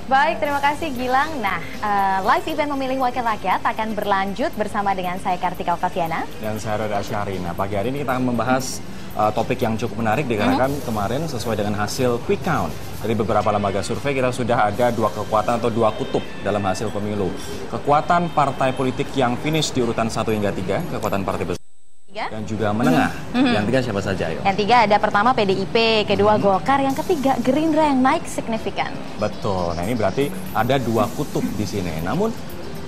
Baik, terima kasih Gilang. Nah, live event memilih wakil rakyat akan berlanjut bersama dengan saya Kartika Okaviana. Dan saya Rada Asyari. Nah, pagi hari ini kita akan membahas topik yang cukup menarik dikarenakan kemarin sesuai dengan hasil quick count dari beberapa lembaga survei kita sudah ada dua kekuatan atau dua kutub dalam hasil pemilu. Kekuatan partai politik yang finish di urutan 1 hingga 3, kekuatan partai besar dan juga menengah. Yang tiga siapa saja, ayo? Yang tiga ada pertama PDIP, kedua Golkar, yang ketiga Gerindra yang naik signifikan. Betul. Nah, ini berarti ada dua kutub di sini. Namun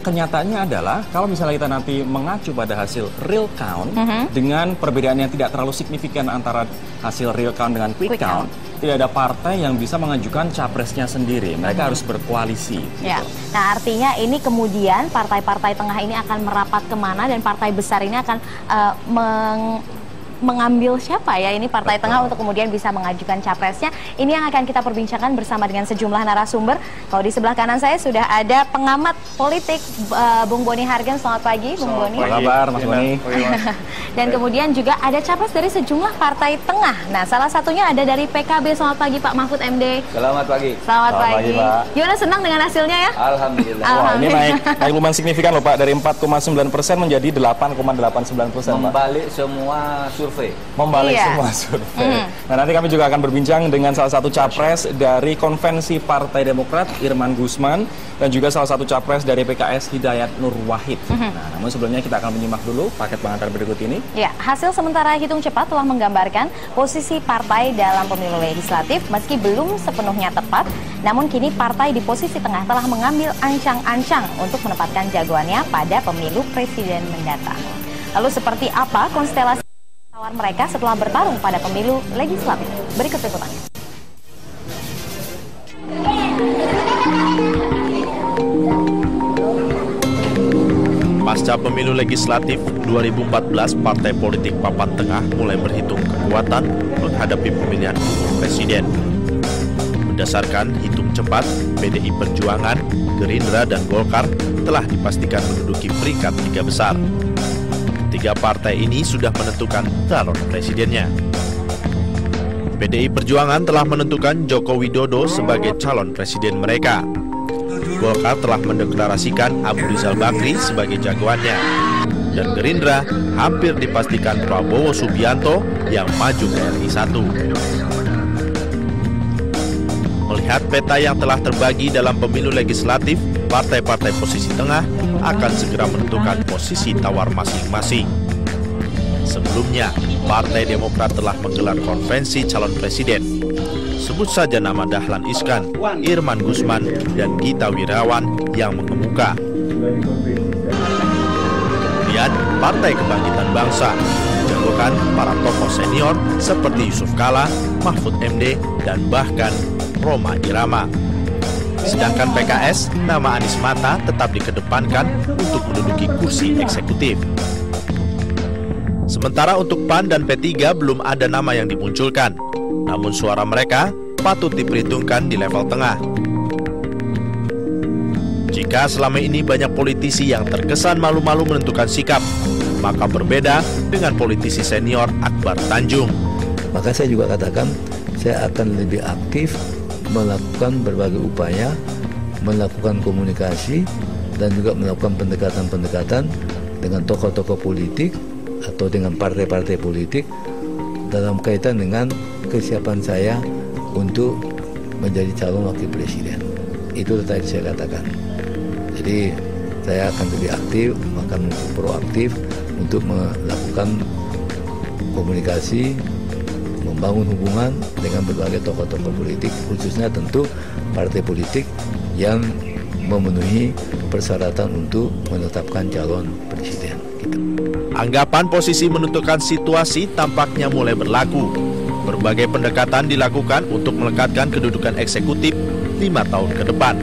kenyataannya adalah kalau misalnya kita nanti mengacu pada hasil real count dengan perbedaan yang tidak terlalu signifikan antara hasil real count dengan quick count, tidak ada partai yang bisa mengajukan capresnya sendiri. Mereka harus berkoalisi. Ya. Gitu. Nah, artinya ini kemudian partai-partai tengah ini akan merapat kemana dan partai besar ini akan mengambil siapa ya ini partai tengah untuk kemudian bisa mengajukan capresnya. Ini yang akan kita perbincangkan bersama dengan sejumlah narasumber. Kalau di sebelah kanan saya sudah ada pengamat politik Bung Boni Hargen. Selamat pagi, Bung Boni. Apa kabar, Mas Boni? Dan kemudian juga ada capres dari sejumlah partai tengah. Nah, salah satunya ada dari PKB. Selamat pagi, Pak Mahfud MD. Selamat pagi. Selamat pagi, Pak. Gimana, senang dengan hasilnya ya? Alhamdulillah. Wah, ini naik lumayan signifikan loh Pak, dari 4,9% menjadi 8,89%. Membalik semua survei. Membalik Iya. semua survei. Nah, nanti kami juga akan berbincang dengan salah satu capres dari konvensi Partai Demokrat, Irman Gusman, dan juga salah satu capres dari PKS, Hidayat Nur Wahid. Nah, namun sebelumnya kita akan menyimak dulu paket pengantar berikut ini. Ya, hasil sementara hitung cepat telah menggambarkan posisi partai dalam pemilu legislatif meski belum sepenuhnya tepat. Namun kini partai di posisi tengah telah mengambil ancang-ancang untuk menempatkan jagoannya pada pemilu presiden mendatang. Lalu seperti apa konstelasi tawar mereka setelah bertarung pada pemilu legislatif? Berikut liputannya. Pasca pemilu legislatif 2014, partai politik papan tengah mulai berhitung kekuatan menghadapi pemilihan presiden. Berdasarkan hitung cepat, PDI Perjuangan, Gerindra, dan Golkar telah dipastikan menduduki peringkat 3 besar. Tiga partai ini sudah menentukan calon presidennya. PDI Perjuangan telah menentukan Joko Widodo sebagai calon presiden mereka. Golkar telah mendeklarasikan Abu Rizal Bakri sebagai jagoannya. Dan Gerindra hampir dipastikan Prabowo Subianto yang maju ke RI 1. Melihat peta yang telah terbagi dalam pemilu legislatif, partai-partai posisi tengah akan segera menentukan posisi tawar masing-masing. Sebelumnya, Partai Demokrat telah menggelar konvensi calon presiden. Sebut saja nama Dahlan Iskan, Irman Gusman, dan Gita Wirawan yang mengemuka. Kemudian, Partai Kebangkitan Bangsa menjagokan para tokoh senior seperti Yusuf Kala, Mahfud MD, dan bahkan Rhoma Irama. Sedangkan PKS, nama Anies Mata tetap dikedepankan untuk menduduki kursi eksekutif. Sementara untuk PAN dan P3 belum ada nama yang dimunculkan, namun suara mereka patut diperhitungkan di level tengah. Jika selama ini banyak politisi yang terkesan malu-malu menentukan sikap, maka berbeda dengan politisi senior Akbar Tanjung. Maka saya juga katakan, saya akan lebih aktif melakukan berbagai upaya, melakukan komunikasi, dan juga melakukan pendekatan-pendekatan dengan tokoh-tokoh politik atau dengan partai-partai politik dalam kaitan dengan kesiapan saya untuk menjadi calon wakil presiden. Itu tadi saya katakan. Jadi saya akan lebih aktif, akan proaktif untuk melakukan komunikasi, membangun hubungan dengan berbagai tokoh-tokoh politik, khususnya tentu partai politik yang memenuhi persyaratan untuk menetapkan calon presiden. Anggapan posisi menentukan situasi tampaknya mulai berlaku. Berbagai pendekatan dilakukan untuk melekatkan kedudukan eksekutif 5 tahun ke depan.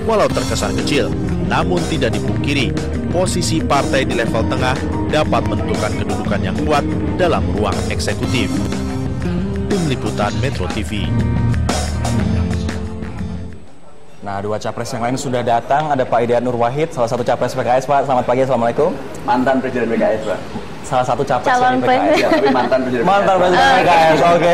Walau terkesan kecil, namun tidak dipungkiri, posisi partai di level tengah dapat menentukan kedudukan yang kuat dalam ruang eksekutif. Tim Liputan Metro TV. Nah, dua capres yang lain sudah datang. Ada Pak Hidayat Nur Wahid, salah satu capres PKS, Pak. Selamat pagi, Assalamualaikum. Mantan Presiden PKS, Pak. salah satu capres Calon dari PKS. Ya, tapi mantan presiden. Mantan presiden PKS, oke.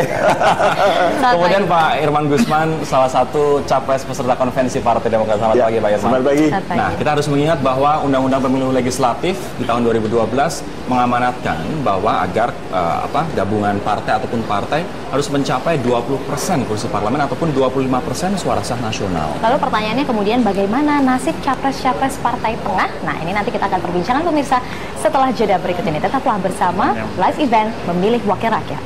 Kemudian Pak Irman Gusman, salah satu capres peserta konvensi Partai Demokrat. Selamat pagi Pak Irman. Selamat pagi. Nah, kita harus mengingat bahwa Undang-Undang Pemilu Legislatif di tahun 2012 mengamanatkan bahwa agar gabungan partai ataupun partai harus mencapai 20% kursi parlemen ataupun 25% suara sah nasional. Lalu pertanyaannya kemudian bagaimana nasib capres-capres Partai Tengah? Nah, ini nanti kita akan perbincangan pemirsa setelah jeda berikut ini. Tetaplah bersama live event Memilih Wakil Rakyat.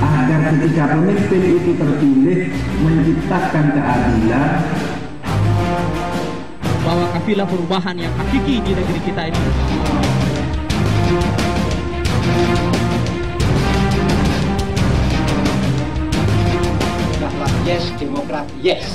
Agar ketika pemimpin itu terpilih menciptakan keadilan, bahwa kafilah perubahan yang hakiki di negeri kita ini. Yes, Demokrat, yes.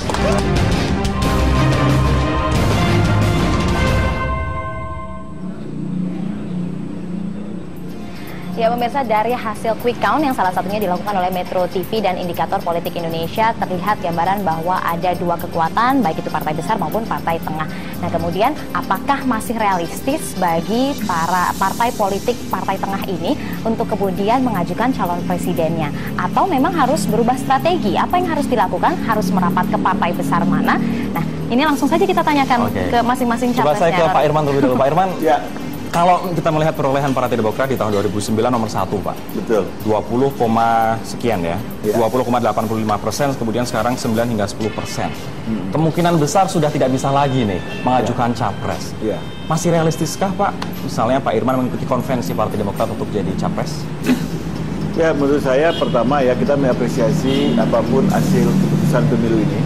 Ya pemirsa, dari hasil quick count yang salah satunya dilakukan oleh Metro TV dan Indikator Politik Indonesia, terlihat gambaran bahwa ada dua kekuatan, baik itu partai besar maupun partai tengah. Nah kemudian apakah masih realistis bagi para partai politik partai tengah ini untuk kemudian mengajukan calon presidennya? Atau memang harus berubah strategi? Apa yang harus dilakukan? Harus merapat ke partai besar mana? Nah ini langsung saja kita tanyakan ke masing-masing capresnya. Coba saya ke Pak Irman terlebih dulu. Pak Irman, Ya, kalau kita melihat perolehan Partai Demokrat di tahun 2009 nomor 1, Pak. betul. 20, sekian ya. Ya. 20,85%, kemudian sekarang 9 hingga 10%. Kemungkinan besar sudah tidak bisa lagi nih mengajukan capres. Ya. Masih realistiskah, Pak? Misalnya Pak Irman mengikuti konvensi Partai Demokrat untuk jadi capres? Ya, menurut saya pertama ya kita mengapresiasi apapun hasil keputusan pemilu ini.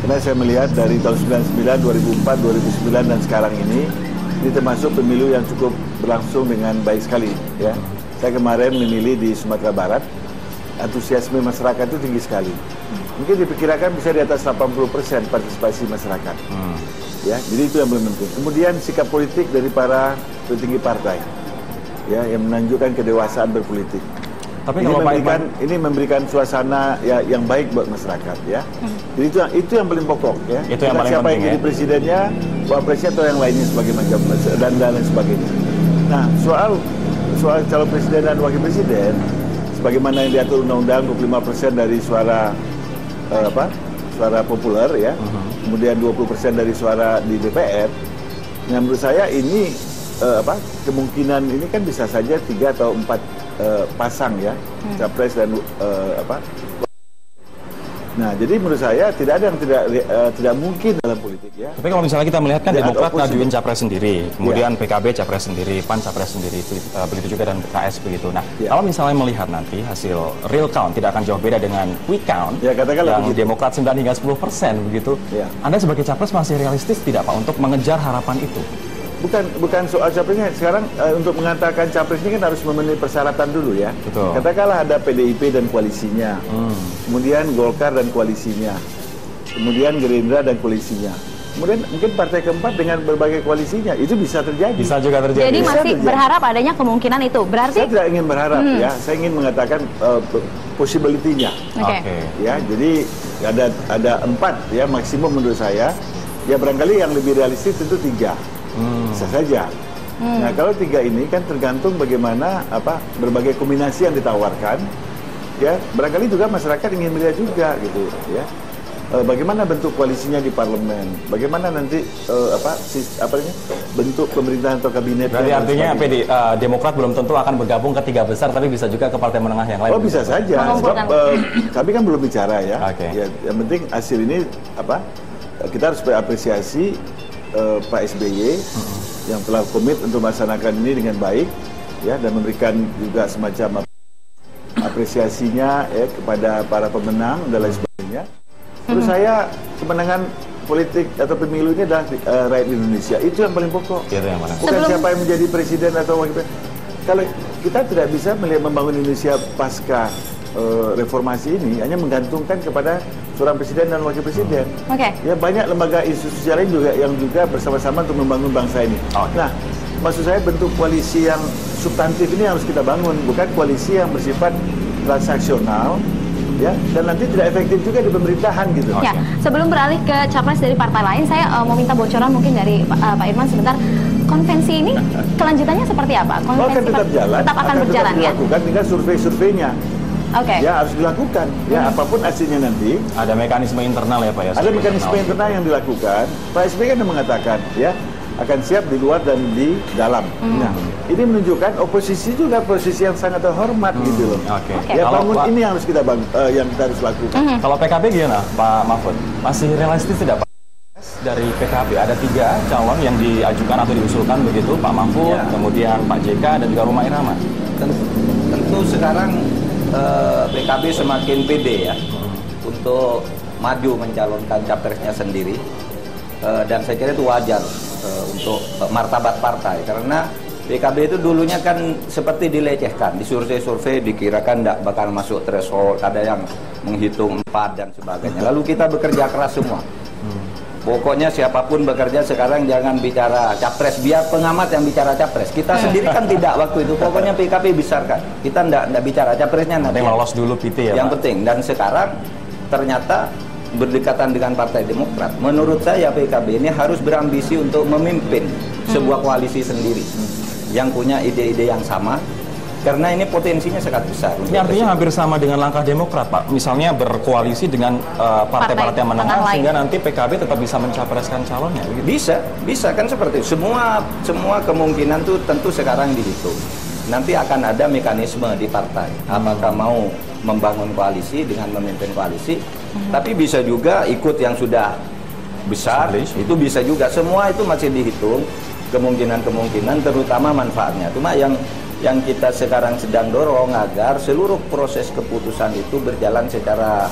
Karena saya melihat dari tahun 99, 2004, 2009 dan sekarang ini termasuk pemilu yang cukup berlangsung dengan baik sekali ya. Saya kemarin memilih di Sumatera Barat, antusiasme masyarakat itu tinggi sekali. Mungkin diperkirakan bisa di atas 80% partisipasi masyarakat. Ya, jadi itu yang paling penting. Kemudian sikap politik dari para petinggi partai ya yang menunjukkan kedewasaan berpolitik. Tapi Ini kalau Pak memberikan, Irman, ini memberikan suasana ya, yang baik buat masyarakat ya. Jadi itu yang paling pokok ya. Itu yang Bukan paling siapa penting, yang jadi ya. presidennya, wapresnya atau yang lainnya sebagai macam dan lain sebagainya. Nah, soal calon presiden dan wakil presiden sebagaimana yang diatur undang-undang 25% dari suara suara populer ya. Kemudian 20% dari suara di DPR. Nah, menurut saya ini kemungkinan ini kan bisa saja 3 atau 4 pasang ya, capres dan Nah, jadi menurut saya tidak ada yang tidak mungkin dalam politik ya. tapi kalau misalnya kita melihat kan Ya, Demokrat ada ngajuin capres sendiri, kemudian Ya. PKB capres sendiri, PAN capres sendiri, begitu juga dan PKS begitu. Nah, Ya. kalau misalnya melihat nanti hasil real count tidak akan jauh beda dengan quick count, Ya, katakanlah yang begitu. Demokrat 9 hingga 10% begitu. Ya. Anda sebagai capres masih realistis tidak Pak untuk mengejar harapan itu? Bukan soal capresnya. Sekarang untuk mengatakan capres ini kan harus memenuhi persyaratan dulu ya. Betul. Katakanlah ada PDIP dan koalisinya, kemudian Golkar dan koalisinya, kemudian Gerindra dan koalisinya, kemudian mungkin partai keempat dengan berbagai koalisinya. Itu bisa terjadi. Bisa juga terjadi. Jadi Bisa masih terjadi. berharap adanya kemungkinan itu. Berarti Saya tidak ingin berharap ya. Saya ingin mengatakan possibility-nya. Oke. Ya, jadi ada 4 ya maksimum menurut saya. Ya barangkali yang lebih realistis itu 3. Bisa saja. Nah, kalau 3 ini kan tergantung bagaimana berbagai kombinasi yang ditawarkan. Ya, barangkali juga masyarakat ingin melihat juga gitu ya. Bagaimana bentuk koalisinya di parlemen? Bagaimana nanti bentuk pemerintahan atau kabinet? Berarti artinya Demokrat belum tentu akan bergabung ke 3 besar, tapi bisa juga ke partai menengah yang lain. Oh, bisa saja. Sebab kami kan belum bicara ya. Oke. Ya, yang penting hasil ini kita harus berapresiasi Pak SBY yang telah komit untuk melaksanakan ini dengan baik ya dan memberikan juga semacam apresiasinya ya kepada para pemenang dan lain sebagainya. Menurut saya kemenangan politik atau pemilu ini adalah rakyat Indonesia. Itu yang paling pokok. Itu yang mana? Bukan siapa yang menjadi presiden atau wakil presiden. Kalau kita tidak bisa melihat membangun Indonesia pasca reformasi ini hanya menggantungkan kepada seorang presiden dan wakil presiden. Oke. Ya banyak lembaga institusi lain juga yang juga bersama-sama untuk membangun bangsa ini. Oke. Nah, maksud saya bentuk koalisi yang substantif ini harus kita bangun, bukan koalisi yang bersifat transaksional, ya, dan nanti tidak efektif juga di pemerintahan gitu. Ya, sebelum beralih ke capres dari partai lain, saya mau minta bocoran mungkin dari Pak Irman sebentar. Konvensi ini kelanjutannya seperti apa? Konvensi kan tetap jalan, tetap akan berjalan, tetap dilakukan, tinggal survei-surveinya. Oke. Ya harus dilakukan. Ya apapun hasilnya nanti. Ada mekanisme internal ya Pak ya? Ada mekanisme internal yang dilakukan. Pak SBY kan mengatakan ya akan siap di luar dan di dalam. Nah, ini menunjukkan oposisi juga posisi yang sangat terhormat gitu loh. Oke. Ya Kalau bangun Pak, ini yang harus kita yang kita harus lakukan. Kalau PKB gimana Pak Mahfud? Masih realistis tidak Pak? Dari PKB ada 3 calon yang diajukan atau diusulkan begitu, Pak Mahfud, kemudian Pak JK dan juga Rhoma Irama. Tentu sekarang PKB semakin pede ya untuk maju mencalonkan capresnya sendiri, dan saya kira itu wajar untuk martabat partai, karena PKB itu dulunya kan seperti dilecehkan, di survei-survei dikirakan tidak bakal masuk threshold, ada yang menghitung 4 dan sebagainya. Lalu kita bekerja keras semua. Pokoknya siapapun bekerja sekarang jangan bicara capres, biar pengamat yang bicara capres. Kita sendiri kan tidak waktu itu. Pokoknya PKB besarkan. Kita tidak bicara capresnya nanti. Yang lolos dulu PT ya yang Pak? penting. Dan sekarang ternyata berdekatan dengan Partai Demokrat. Menurut saya PKB ini harus berambisi untuk memimpin sebuah koalisi sendiri yang punya ide-ide yang sama. Karena ini potensinya sangat besar. Ini artinya hampir sama dengan langkah Demokrat, Pak. Misalnya berkoalisi dengan partai-partai menengah sehingga nanti PKB tetap bisa mencapreskan calonnya. Begitu? Bisa kan seperti itu. Semua kemungkinan tuh tentu sekarang dihitung. Nanti akan ada mekanisme di partai. Apakah mau membangun koalisi dengan memimpin koalisi, tapi bisa juga ikut yang sudah besar. Itu bisa juga. Semua itu masih dihitung kemungkinan-kemungkinan, terutama manfaatnya. Cuma yang kita sekarang sedang dorong agar seluruh proses keputusan itu berjalan secara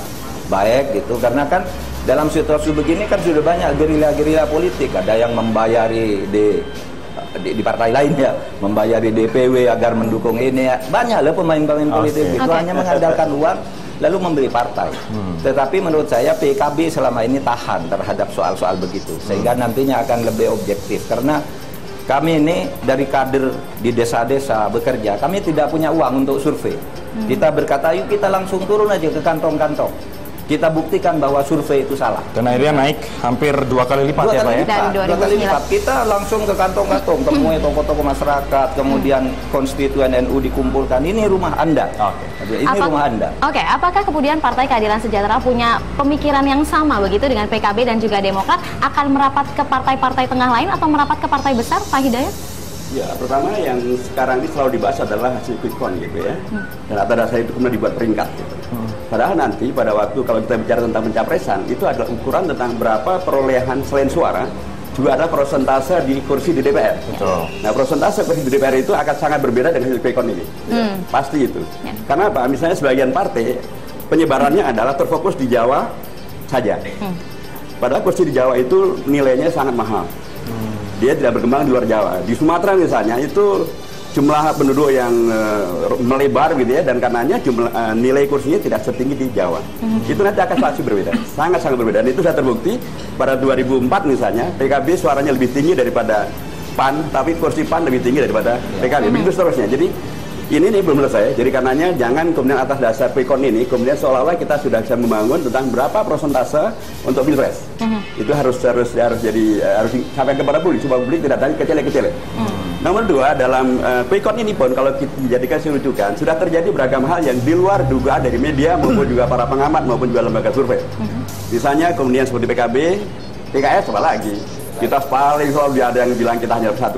baik gitu, karena kan dalam situasi begini kan sudah banyak gerilya-gerilya politik, ada yang membayari di partai lain ya, membayari DPW agar mendukung ini ya. Banyak loh pemain-pemain politik itu hanya mengandalkan uang lalu membeli partai. Tetapi menurut saya PKB selama ini tahan terhadap soal-soal begitu, sehingga nantinya akan lebih objektif, karena kami ini dari kader di desa-desa bekerja, kami tidak punya uang untuk survei. Kita berkata, yuk kita langsung turun aja ke kantong-kantong. Kita buktikan bahwa survei itu salah. Dan akhirnya naik hampir 2 kali lipat ya Pak ya? Dua kali lipat. Kita langsung ke kantong-kantong, temui tokoh-tokoh masyarakat, kemudian konstituen NU dikumpulkan. Ini rumah Anda. Ini rumah Anda. Oke, apakah kemudian Partai Keadilan Sejahtera punya pemikiran yang sama begitu dengan PKB dan juga Demokrat, akan merapat ke partai-partai tengah lain atau merapat ke partai besar, Pak Hidayat? Ya, pertama yang sekarang ini selalu dibahas adalah hasil quick count gitu ya. Dan atas dasar itu kemudian dibuat peringkat gitu. Padahal nanti pada waktu kalau kita bicara tentang pencapresan, itu adalah ukuran tentang berapa perolehan selain suara, juga ada persentase di kursi di DPR. Betul. Nah, persentase kursi di DPR itu akan sangat berbeda dengan hasil quick count ini. Pasti itu. Karena apa? Misalnya sebagian partai penyebarannya adalah terfokus di Jawa saja. Padahal kursi di Jawa itu nilainya sangat mahal. Dia tidak berkembang di luar Jawa. Di Sumatera misalnya itu jumlah penduduk yang melebar gitu ya, dan karenanya jumlah nilai kursinya tidak setinggi di Jawa. Itu nanti akan pasti berbeda, sangat-sangat berbeda. Dan itu sudah terbukti pada 2004 misalnya PKB suaranya lebih tinggi daripada PAN, tapi kursi PAN lebih tinggi daripada PKB. Begitu seterusnya. Jadi ini nih belum selesai. Jadi karenanya jangan kemudian atas dasar quick count ini kemudian seolah-olah kita sudah bisa membangun tentang berapa persentase untuk pilpres. Itu harus sampai kepada publik, supaya publik tidak tanya kecil-kecil. Nomor 2, dalam quick count ini pun kalau kita dijadikan rujukan, sudah terjadi beragam hal yang di luar dugaan dari media maupun juga para pengamat maupun juga lembaga survei. Misalnya kemudian seperti PKB, PKS apa lagi? Kita paling selalu ada yang bilang kita hanya 1,2%,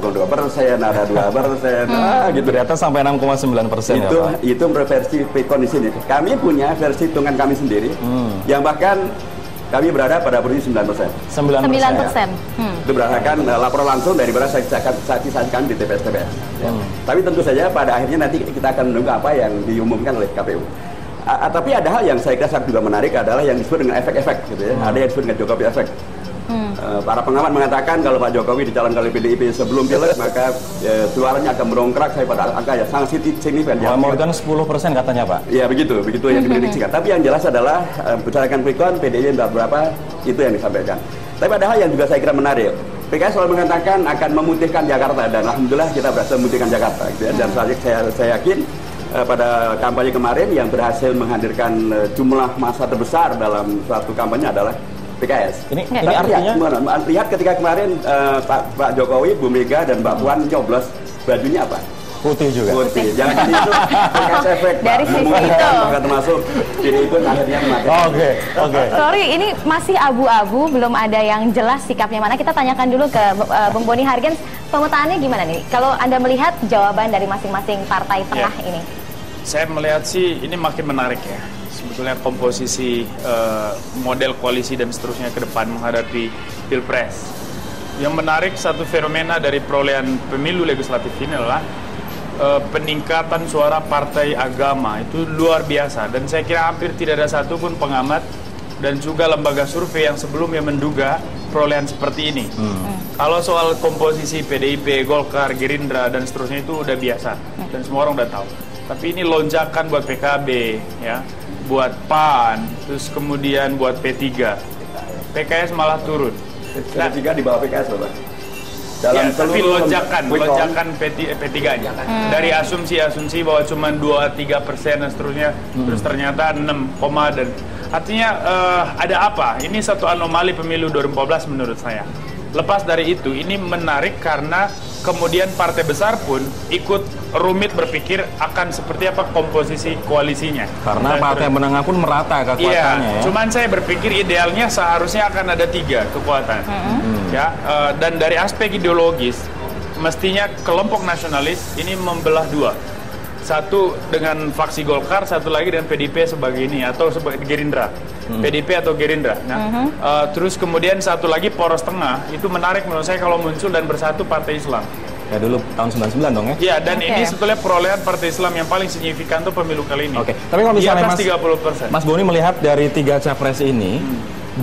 ada 2%, gitu. Ternyata sampai 6,9% ya Pak? Itu versi quick count di sini. Kami punya versi hitungan kami sendiri, yang bahkan kami berada pada posisi 9%. 9%. Itu berdasarkan laporan langsung daripada saksi-saksi di TPS-TPS. Tapi tentu saja pada akhirnya nanti kita akan menunggu apa yang diumumkan oleh KPU. Tapi ada hal yang saya kira sangat juga menarik adalah yang disebut dengan efek-efek, gitu ya. Ada yang disebut dengan Jokowi efek. Para pengamat mengatakan kalau Pak Jokowi dicalonkan oleh PDIP sebelum pileg maka suaranya akan merongkrak saya pada angka yang sangat signifikan. More than 10% katanya Pak. Ya begitu yang diprediksikan. Tapi yang jelas adalah berdasarkan quick count PDIP berapa itu yang disampaikan. Tapi ada hal yang juga saya kira menarik. PKS selalu mengatakan akan memutihkan Jakarta, dan alhamdulillah kita berhasil memutihkan Jakarta gitu ya. Dan saya yakin pada kampanye kemarin yang berhasil menghadirkan jumlah massa terbesar dalam suatu kampanye adalah PKS. Ini artinya lihat ketika kemarin Pak Jokowi, Bu Mega dan Mbak Puan nyoblos, bajunya apa? Putih juga. Putih. Jangan itu PKS efek. Dari sisi itu. Maka termasuk ini pun akhirnya memakai. Oke. Sorry, ini masih abu-abu, belum ada yang jelas sikapnya mana. Kita tanyakan dulu ke Bung Boni Hargens, pemetaannya gimana nih? Kalau Anda melihat jawaban dari masing-masing partai tengah ini. Saya melihat sih ini makin menarik ya. Sebetulnya komposisi model koalisi dan seterusnya ke depan menghadapi Pilpres. Yang menarik satu fenomena dari perolehan pemilu legislatif ini adalah peningkatan suara partai agama itu luar biasa, dan saya kira hampir tidak ada satupun pengamat dan juga lembaga survei yang sebelumnya menduga perolehan seperti ini. Kalau soal komposisi PDIP, Golkar, Gerindra dan seterusnya itu udah biasa dan semua orang udah tahu. Tapi ini lonjakan buat PKB, ya, buat PAN, terus kemudian buat P3. PKS malah turun. P3 di bawah PKS loh, Pak. Dalam tapi lonjakan P3-nya dari asumsi bahwa cuma 2-3% dan seterusnya, terus ternyata 6, dan artinya ada apa? Ini satu anomali pemilu 2014 menurut saya. Lepas dari itu, ini menarik karena kemudian partai besar pun ikut rumit berpikir akan seperti apa komposisi koalisinya. Karena partai menengah pun merata kekuatannya. Iya, cuman saya berpikir idealnya seharusnya akan ada 3 kekuatan. Ya, dan dari aspek ideologis, mestinya kelompok nasionalis ini membelah 2. Satu dengan faksi Golkar, satu lagi dengan PDIP sebagai ini atau sebagai Gerindra. PDIP atau Gerindra. Nah, terus kemudian satu lagi poros tengah, itu menarik menurut saya kalau muncul dan bersatu Partai Islam. Ya dulu tahun 99 dong ya? Iya, dan ini sebetulnya perolehan Partai Islam yang paling signifikan tuh pemilu kali ini. Tapi kalau misalnya Mas Boni melihat dari 3 capres ini,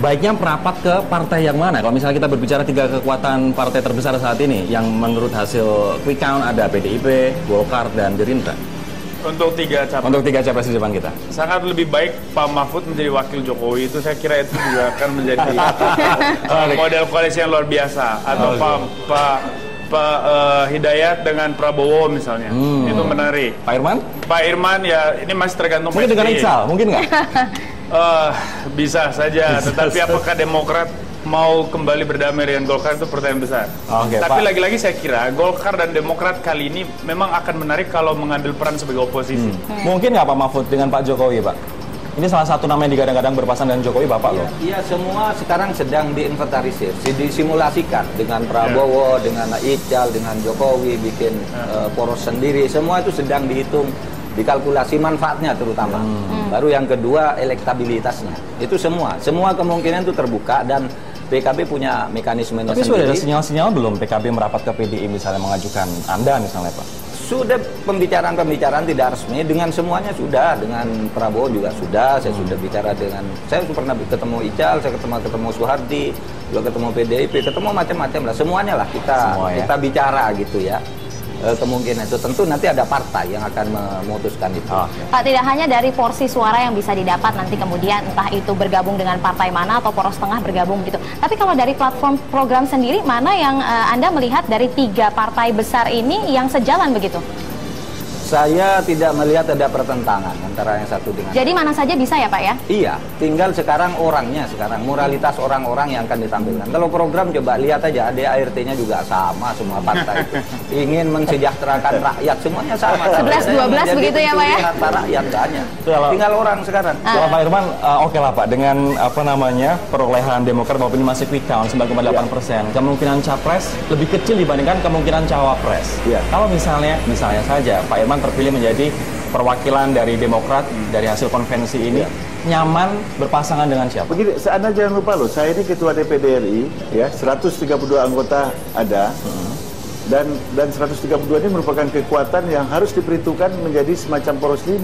baiknya merapat ke partai yang mana? Kalau misalnya kita berbicara 3 kekuatan partai terbesar saat ini, yang menurut hasil quick count ada PDIP, Golkar, dan Gerindra. Untuk 3 capres. Untuk 3 capres di depan kita. Sangat lebih baik Pak Mahfud menjadi wakil Jokowi, itu saya kira itu juga akan menjadi model koalisi yang luar biasa. Atau Pak Hidayat dengan Prabowo misalnya, itu menarik. Pak Irman? Pak Irman ya ini masih tergantung. Mungkin dengan Ical, mungkin nggak? Bisa saja, tetapi apakah Demokrat mau kembali berdamai dengan Golkar itu pertanyaan besar. Tapi lagi-lagi saya kira Golkar dan Demokrat kali ini memang akan menarik kalau mengambil peran sebagai oposisi. Mungkin nggak Pak Mahfud dengan Pak Jokowi, Pak? Ini salah satu nama yang digadang-gadang berpasangan dengan Jokowi, Bapak loh. Iya, semua sekarang sedang diinventarisir, disimulasikan dengan Prabowo, dengan Ical, dengan Jokowi, bikin poros sendiri. Semua itu sedang dihitung, dikalkulasi manfaatnya terutama. Baru yang kedua elektabilitasnya. Itu semua kemungkinan itu terbuka, dan PKB punya mekanisme sendiri. Tapi sudah ada sinyal-sinyal belum PKB merapat ke PDI misalnya mengajukan Anda misalnya, Pak? Sudah pembicaraan tidak resmi dengan semuanya sudah, dengan Prabowo juga sudah, saya sudah bicara dengan, saya pernah ketemu Ical, saya ketemu Soehardi, juga ketemu PDIP, ketemu macam-macam lah, semuanya lah kita bicara gitu ya. Kemungkinan itu tentu nanti ada partai yang akan memutuskan itu. Pak, tidak hanya dari porsi suara yang bisa didapat nanti kemudian entah itu bergabung dengan partai mana atau poros tengah bergabung gitu. Tapi kalau dari platform program sendiri, mana yang Anda melihat dari 3 partai besar ini yang sejalan begitu? Saya tidak melihat ada pertentangan antara yang satu dengan Jadi mana saja bisa ya Pak ya? Iya, tinggal sekarang orangnya, moralitas orang-orang yang akan ditampilkan. Kalau program coba lihat aja, ADART-nya juga sama semua partai itu. Ingin mensejahterakan rakyat, semuanya sama. 11-12 begitu ya Pak ya? Rakyat banyak. Tinggal orang sekarang. Kalau Pak Irman, oke lah Pak, dengan perolehan Demokrat walaupun ini masih quick count 9,8%, kemungkinan capres lebih kecil dibandingkan kemungkinan cawapres. Kalau misalnya saja Pak Irman terpilih menjadi perwakilan dari Demokrat dari hasil konvensi ini, nyaman berpasangan dengan siapa? Begini, Anda jangan lupa loh, saya ini ketua DPD RI, ya, 132 anggota ada, dan 132 ini merupakan kekuatan yang harus diperhitungkan menjadi semacam poros 5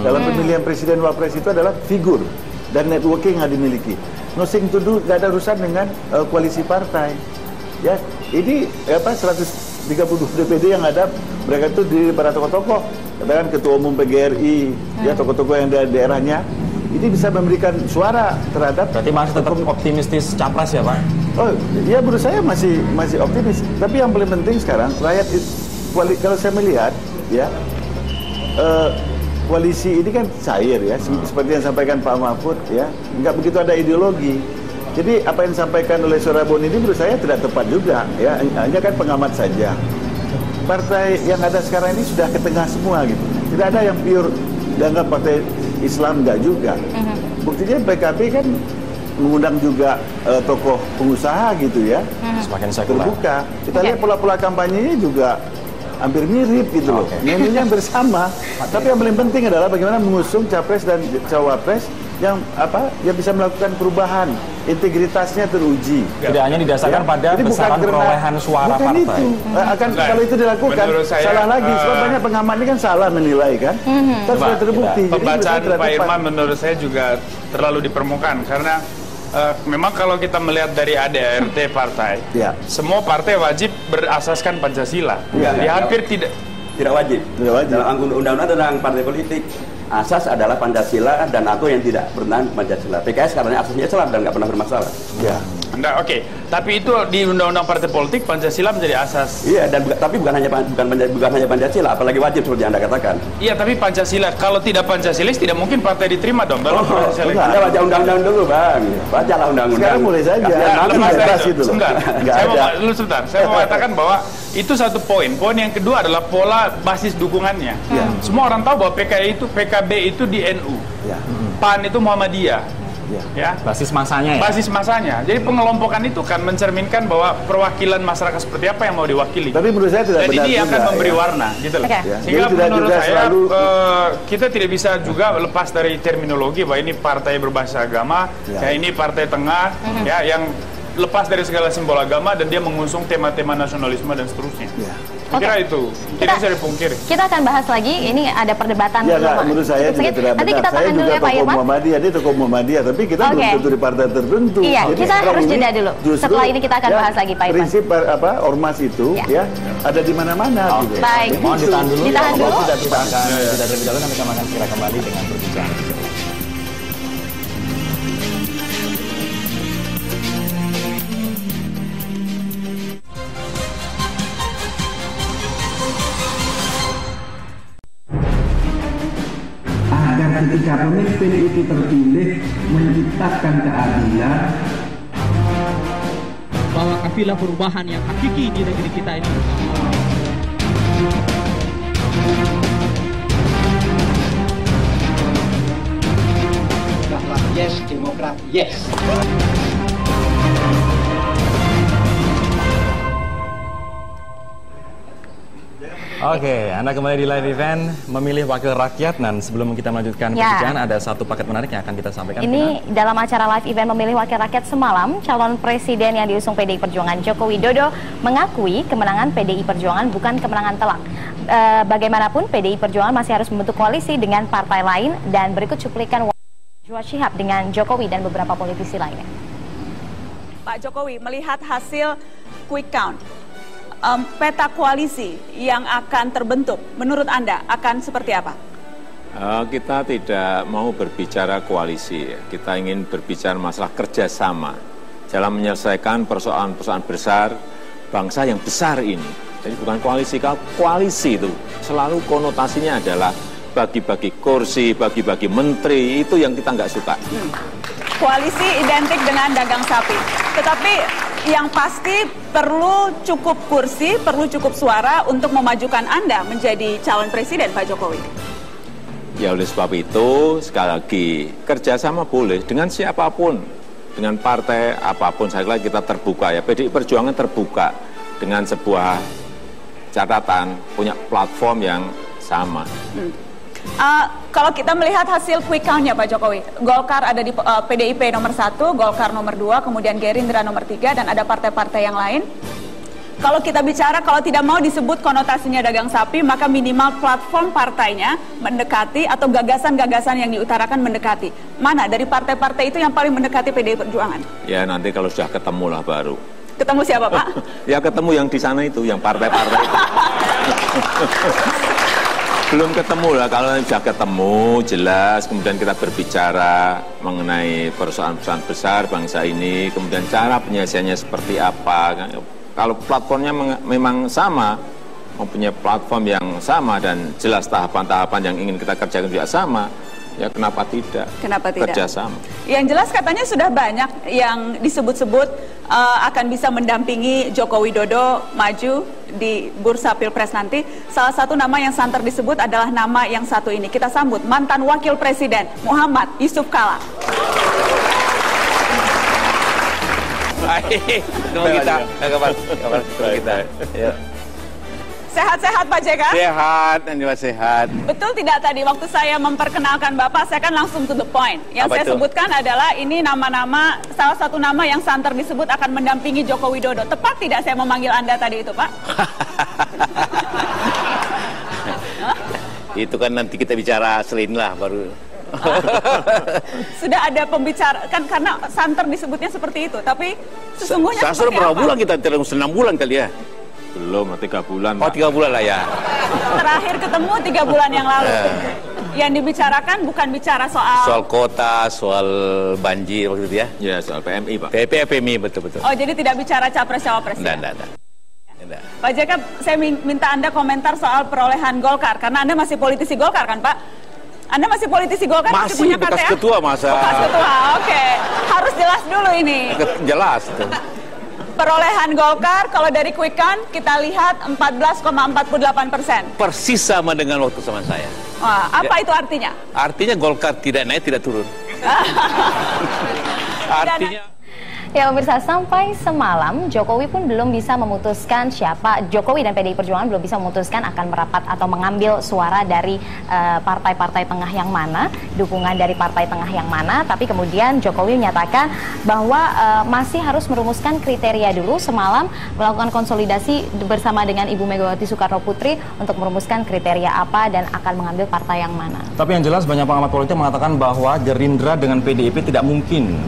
dalam pemilihan presiden wapres. Itu adalah figur dan networking yang dimiliki. Nothing to do, nggak ada urusan dengan koalisi partai. Ya, ini 132 DPD yang ada, mereka itu di para tokoh-tokoh, katakan ketua umum PGRI, ya tokoh-tokoh yang dari daerahnya, ini bisa memberikan suara terhadap. Berarti masih tetap optimistis capres ya Pak? Oh ya, menurut saya masih optimis. Tapi yang paling penting sekarang rakyat kalau saya melihat ya, koalisi ini kan cair ya, seperti yang disampaikan Pak Mahfud ya, nggak begitu ada ideologi. Jadi apa yang disampaikan oleh Saudara Boni ini menurut saya tidak tepat juga ya, hanya kan pengamat saja. Partai yang ada sekarang ini sudah ke tengah semua gitu, tidak ada yang pure dianggap partai Islam, enggak juga. Buktinya PKB kan mengundang juga tokoh pengusaha gitu ya, semakin sekuler. Terbuka. Kita lihat pola-pola kampanyenya juga hampir mirip gitu loh, nilainya hampir sama. Tapi yang paling penting adalah bagaimana mengusung capres dan cawapres yang bisa melakukan perubahan, integritasnya teruji. Tidak hanya didasarkan pada besaran perolehan suara bukan partai. Itu. Kalau itu dilakukan salah lagi. Sebab banyak pengamat ini kan salah menilai kan. Terus sudah terbukti. Pembacaan Pak Irman menurut saya juga terlalu di permukaan karena memang kalau kita melihat dari ADART partai, semua partai wajib berasaskan Pancasila. Hampir tidak wajib. Dalam undang-undang tentang partai politik, asas adalah Pancasila dan atau yang tidak bertentangan Pancasila. PKS karena asasnya Islam dan nggak pernah bermasalah. Ya. Oke. Tapi itu di undang-undang partai politik Pancasila menjadi asas. Iya, tapi bukan hanya Pancasila, apalagi wajib seperti Anda katakan. Iya, tapi Pancasila kalau tidak Pancasilis tidak mungkin partai diterima dong dalam proses seleksi. Anda baca undang-undang dulu, Bang. Bacalah undang-undang. Sekarang boleh saja. Sebentar. Saya mau mengatakan bahwa itu satu poin. Poin yang kedua adalah pola basis dukungannya. Semua orang tahu bahwa PKB itu di NU. PAN itu Muhammadiyah. Basis masanya ya? Basis masanya. Jadi pengelompokan itu kan mencerminkan bahwa perwakilan masyarakat seperti apa yang mau diwakili. Tapi menurut saya tidak benar. Dan ini akan memberi warna, gitu loh. Sehingga menurut saya kita tidak bisa juga lepas dari terminologi bahwa ini partai berbasis agama, ini partai tengah, yang lepas dari segala simbol agama dan dia mengusung tema-tema nasionalisme dan seterusnya. Kira itu, tidak bisa dipungkiri. Kita akan bahas lagi, ini ada perdebatan. Menurut saya juga tidak benar. Saya juga tokoh Muhammadiyah, dia tokoh Muhammadiyah, tapi kita belum tentu di partai tertentu. Iya, kita harus jeda dulu. Setelah ini kita akan bahas lagi, Pak Irman. Prinsip ormas itu ada di mana-mana. Baik. Mohon ditahan dulu. Ditahan dulu. Kita akan jeda terlebih dahulu, nanti kami akan segera kembali dengan perbincangan. Ketika pemimpin itu terpilih menciptakan keadilan, bahwa kafilah perubahan yang hakiki di negeri kita ini. Yes, Demokrat, yes. Oke, Anda kembali di live event Memilih Wakil Rakyat. Dan sebelum kita melanjutkan perbincangan, ada satu paket menarik yang akan kita sampaikan. Ini dalam acara live event Memilih Wakil Rakyat semalam, calon presiden yang diusung PDI Perjuangan Joko Widodo mengakui kemenangan PDI Perjuangan bukan kemenangan telak. Bagaimanapun PDI Perjuangan masih harus membentuk koalisi dengan partai lain. Dan berikut cuplikan Najwa Shihab dengan Jokowi dan beberapa politisi lainnya. Pak Jokowi, melihat hasil quick count, peta koalisi yang akan terbentuk, menurut Anda akan seperti apa? Kita tidak mau berbicara koalisi, kita ingin berbicara masalah kerjasama dalam menyelesaikan persoalan-persoalan besar bangsa yang besar ini. Jadi bukan koalisi, kalau koalisi itu selalu konotasinya adalah bagi-bagi kursi, bagi-bagi menteri, itu yang kita nggak suka. Koalisi identik dengan dagang sapi, tetapi yang pasti perlu cukup kursi, perlu cukup suara untuk memajukan Anda menjadi calon presiden, Pak Jokowi. Ya oleh sebab itu, sekali lagi, kerjasama boleh dengan siapapun, dengan partai apapun, saya kira kita terbuka ya. PDI Perjuangan terbuka dengan sebuah catatan, punya platform yang sama. Kalau kita melihat hasil quick count-nya Pak Jokowi, Golkar ada di PDIP nomor 1, Golkar nomor 2, kemudian Gerindra nomor 3, dan ada partai-partai yang lain. Kalau kita bicara, kalau tidak mau disebut konotasinya dagang sapi, maka minimal platform partainya mendekati atau gagasan-gagasan yang diutarakan mendekati. Mana dari partai-partai itu yang paling mendekati PDI Perjuangan? Ya nanti kalau sudah ketemu lah baru. Ketemu siapa Pak? Ya ketemu yang di sana itu, yang partai-partai itu. Belum ketemu lah, kalau sudah ketemu jelas, kemudian kita berbicara mengenai perusahaan-perusahaan besar bangsa ini, kemudian cara penyelesaiannya seperti apa. Kalau platformnya memang sama, mempunyai platform yang sama dan jelas tahapan-tahapan yang ingin kita kerjakan juga sama, ya kenapa tidak? Kenapa tidak? Kerjasama. Yang jelas katanya sudah banyak yang disebut-sebut akan bisa mendampingi Joko Widodo maju di bursa Pilpres nanti. Salah satu nama yang santer disebut adalah nama yang satu ini. Kita sambut mantan Wakil Presiden Muhammad Yusuf Kalla. Baik, tunggu kita. Kabar kita. Yuk. Sehat-sehat Pak JK? Sehat, Anda sehat. Betul tidak tadi waktu saya memperkenalkan Bapak, saya kan langsung to the point. Yang Apa saya itu? sebutkan adalah ini nama-nama, salah satu nama yang santer disebut akan mendampingi Joko Widodo. Tepat tidak saya memanggil Anda tadi itu, Pak? Itu kan nanti kita bicara selain lah baru. Sudah ada pembicara, kan karena santer disebutnya seperti itu, tapi sesungguhnya Sasar seperti berapa apa? bulan kita? 6 bulan kali ya? Belum, 3 bulan. Oh, 3 bulan lah ya. Terakhir ketemu 3 bulan yang lalu. Yang dibicarakan bukan bicara Soal kota, soal banjir waktu itu ya? Ya, soal PMI, Pak. PMI, betul-betul. Oh, jadi tidak bicara capres-cawapres. Enggak. Pak JK, saya minta Anda komentar soal perolehan Golkar, karena Anda masih politisi Golkar kan, Pak? Anda masih politisi Golkar, Masih punya bekas KTA? ketua, masa? Bekas ketua, oke. Harus jelas dulu ini. Jelas itu. Perolehan Golkar, kalau dari Quick Count, kita lihat 14,48%. Persis sama dengan waktu sama saya. Wah, apa itu artinya? Artinya Golkar tidak naik, tidak turun. Artinya... Ya pemirsa, sampai semalam Jokowi pun belum bisa memutuskan siapa, Jokowi dan PDI Perjuangan belum bisa memutuskan akan merapat atau mengambil suara dari partai-partai tengah yang mana, dukungan dari partai tengah yang mana. Tapi kemudian Jokowi menyatakan bahwa masih harus merumuskan kriteria dulu, semalam melakukan konsolidasi bersama dengan Ibu Megawati Soekarno Putri untuk merumuskan kriteria apa dan akan mengambil partai yang mana. Tapi yang jelas banyak pengamat politik mengatakan bahwa Gerindra dengan PDIP tidak mungkin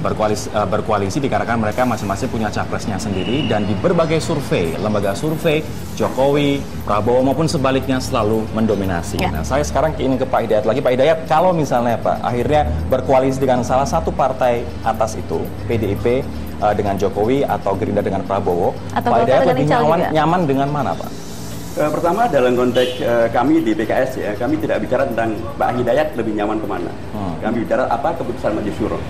berkoalisi dikarenakan mereka masing-masing punya capresnya sendiri, dan di berbagai survei, lembaga survei, Jokowi, Prabowo maupun sebaliknya selalu mendominasi. Nah, saya sekarang ingin ke Pak Hidayat lagi. Pak Hidayat, kalau misalnya Pak akhirnya berkoalisi dengan salah satu partai atas itu, PDIP dengan Jokowi atau Gerindra dengan Prabowo, atau Pak Hidayat lebih nyaman dengan mana, Pak? Pertama, dalam konteks kami di PKS ya, kami tidak bicara tentang Pak Hidayat lebih nyaman kemana. Kami bicara apa keputusan Majelis Syuro.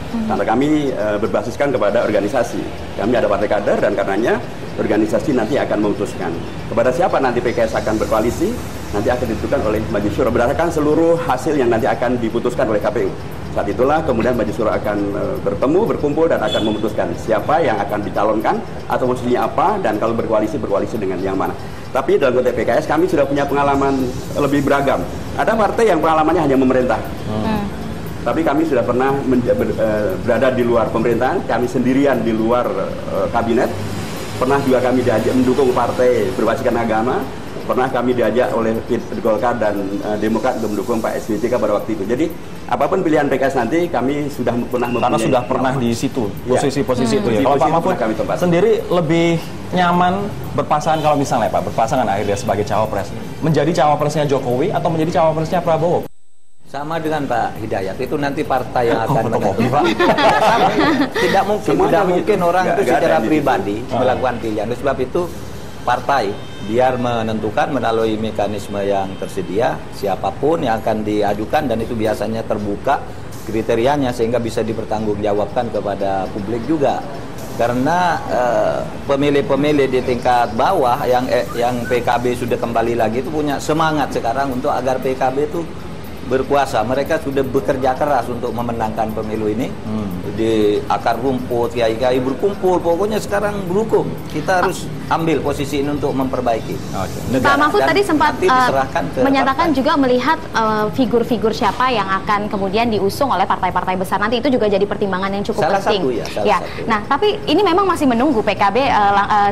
Karena kami berbasiskan kepada organisasi. Kami ada partai kader dan karenanya organisasi nanti akan memutuskan kepada siapa nanti PKS akan berkoalisi, nanti akan ditentukan oleh Majelis Syuro berdasarkan seluruh hasil yang nanti akan diputuskan oleh KPU. Saat itulah kemudian Majelis Syuro akan bertemu, berkumpul dan akan memutuskan siapa yang akan dicalonkan atau posisinya apa, dan kalau berkoalisi dengan yang mana. Tapi dalam konteks PKS kami sudah punya pengalaman lebih beragam. Ada partai yang pengalamannya hanya memerintah. Tapi kami sudah pernah berada di luar pemerintahan, kami sendirian di luar kabinet. Pernah juga kami diajak mendukung partai berbasiskan agama. Pernah kami diajak oleh Golkar dan Demokrat untuk mendukung Pak SBY pada waktu itu. Jadi apapun pilihan PKS nanti kami sudah pernah mempunyai. Karena sudah pernah di situ, posisi-posisi itu ya. Kalau Pak Mahfud kami sendiri lebih nyaman berpasangan, kalau misalnya Pak berpasangan akhirnya sebagai cawapres, menjadi cawapresnya Jokowi atau menjadi cawapresnya Prabowo? Sama dengan Pak Hidayat, itu nanti partai yang akan menentukan. Tidak mungkin orang itu secara pribadi melakukan pilihan. Oleh sebab itu partai biar menentukan melalui mekanisme yang tersedia siapapun yang akan diajukan, dan itu biasanya terbuka kriterianya sehingga bisa dipertanggungjawabkan kepada publik juga. Karena pemilih-pemilih di tingkat bawah yang PKB sudah kembali lagi itu punya semangat sekarang untuk agar PKB itu berkuasa. Mereka sudah bekerja keras untuk memenangkan pemilu ini. Di akar rumput, kiai-kiai berkumpul, pokoknya sekarang berhukum. Kita harus ambil posisi ini untuk memperbaiki Pak Mahfud tadi sempat menyatakan juga melihat figur-figur siapa yang akan kemudian diusung oleh partai-partai besar nanti, itu juga jadi pertimbangan yang cukup penting. Salah satu. Nah, tapi ini memang masih menunggu PKB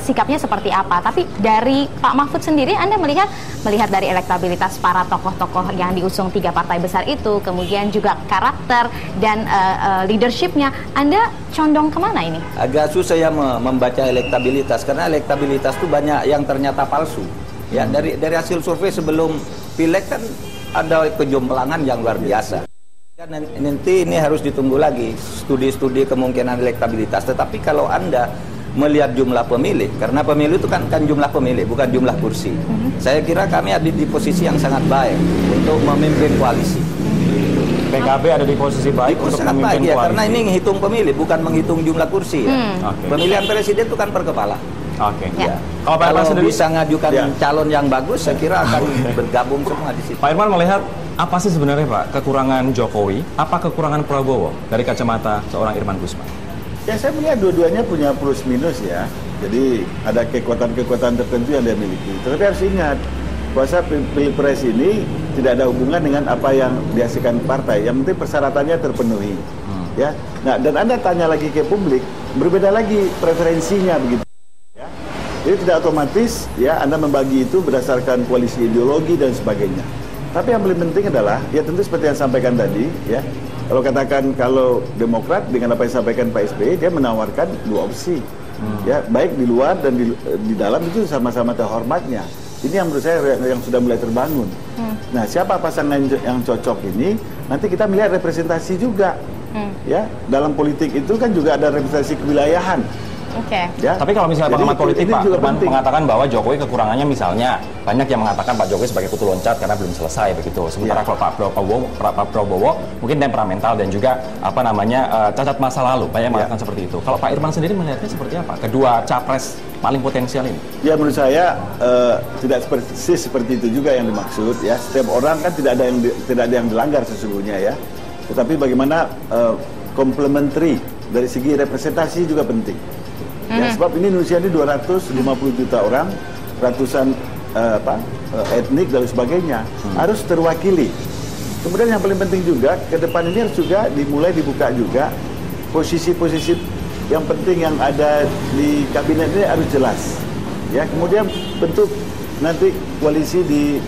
sikapnya seperti apa. Tapi dari Pak Mahfud sendiri, Anda melihat dari elektabilitas para tokoh-tokoh yang diusung 3 partai besar itu, kemudian juga karakter dan leadershipnya, Anda condong kemana ini? Agak susah ya membaca elektabilitas, karena elektabilitas itu banyak yang ternyata palsu. Ya, dari hasil survei sebelum pileg kan ada kejomplangan yang luar biasa. Dan nanti ini harus ditunggu lagi studi-studi kemungkinan elektabilitas. Tetapi kalau Anda melihat jumlah pemilih, karena pemilu itu kan jumlah pemilih, bukan jumlah kursi. Saya kira kami ada di posisi yang sangat baik untuk memimpin koalisi. PKB ada di posisi baik untuk sangat memimpin baik, ya, koalisi. karena ini menghitung pemilih, bukan menghitung jumlah kursi. Ya. Pemilihan presiden itu kan per kepala. Ya. Kalau bisa ngajukan calon yang bagus, saya kira akan bergabung semua di situ. Pak Irman melihat apa sih sebenarnya Pak kekurangan Jokowi, apa kekurangan Prabowo dari kacamata seorang Irman Gusman? Ya, saya melihat dua-duanya punya plus minus ya. Jadi ada kekuatan-kekuatan tertentu yang dia miliki. Tetapi harus ingat, kuasa pilpres ini tidak ada hubungan dengan apa yang dihasilkan partai. Yang penting persyaratannya terpenuhi. Ya. Nah, dan Anda tanya lagi ke publik, berbeda lagi preferensinya begitu. Ya. Jadi tidak otomatis ya Anda membagi itu berdasarkan koalisi ideologi dan sebagainya. Tapi yang paling penting adalah ya tentu seperti yang sampaikan tadi ya. Kalau katakan kalau Demokrat dengan apa yang disampaikan Pak SBY, dia menawarkan dua opsi. Ya, baik di luar dan di dalam itu sama-sama terhormatnya. Ini yang menurut saya yang sudah mulai terbangun. Nah, siapa pasangan yang cocok ini? Nanti kita melihat representasi juga. Ya, dalam politik itu kan juga ada representasi kewilayahan. Ya. Tapi kalau misalnya pengamat politik Pak Irman mengatakan bahwa Jokowi kekurangannya misalnya banyak yang mengatakan Pak Jokowi sebagai kutu loncat karena belum selesai begitu. Sementara kalau Pak Prabowo mungkin temperamental dan juga cacat masa lalu banyak yang mengatakan seperti itu. Kalau Pak Irman sendiri melihatnya seperti apa? Kedua capres paling potensial ini? Ya menurut saya tidak seperti itu juga yang dimaksud ya. Setiap orang kan tidak ada yang dilanggar sesungguhnya ya. Tetapi bagaimana komplementari dari segi representasi juga penting. Ya, sebab ini Indonesia ini 250 juta orang, ratusan etnik dan sebagainya harus terwakili. Kemudian yang paling penting juga ke depan ini harus juga dibuka juga posisi-posisi yang penting yang ada di kabinet ini harus jelas. Ya, kemudian bentuk nanti koalisi di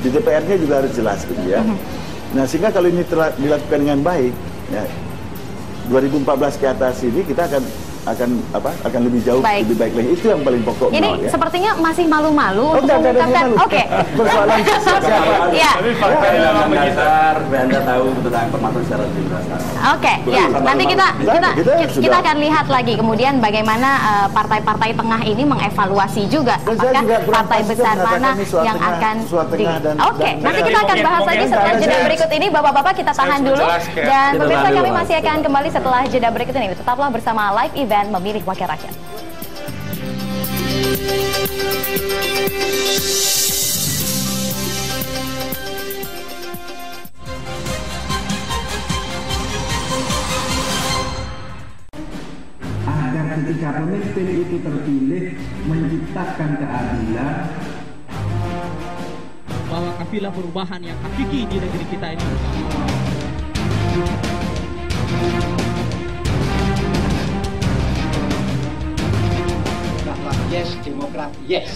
DPR-nya juga harus jelas gitu ya. Nah, sehingga kalau ini dilakukan dengan baik, ya 2014 ke atas ini kita akan lebih jauh, lebih baik lagi. Itu yang paling pokok. Ini sepertinya masih malu-malu untuk mengungkapkan. Oke. Persoalan siapa? Ya. Tapi faktanya memang begitu. Anda tahu tentang informasi secara lebih jelas. Oke, ya. Nanti kita akan lihat lagi kemudian bagaimana partai-partai tengah ini mengevaluasi juga apakah partai besar mana yang akan di. Oke, nanti kita akan bahas lagi setelah jeda berikut ini. Bapak-bapak kita tahan dulu dan pemirsa kami masih akan kembali setelah jeda berikut ini. Tetaplah bersama Live Event Memilih Wakil Rakyat. Agar ketika pemimpin itu terpilih menciptakan keadilan, bahwa kafilah perubahan yang hakiki di negeri kita ini. Yes, Demokrat, yes.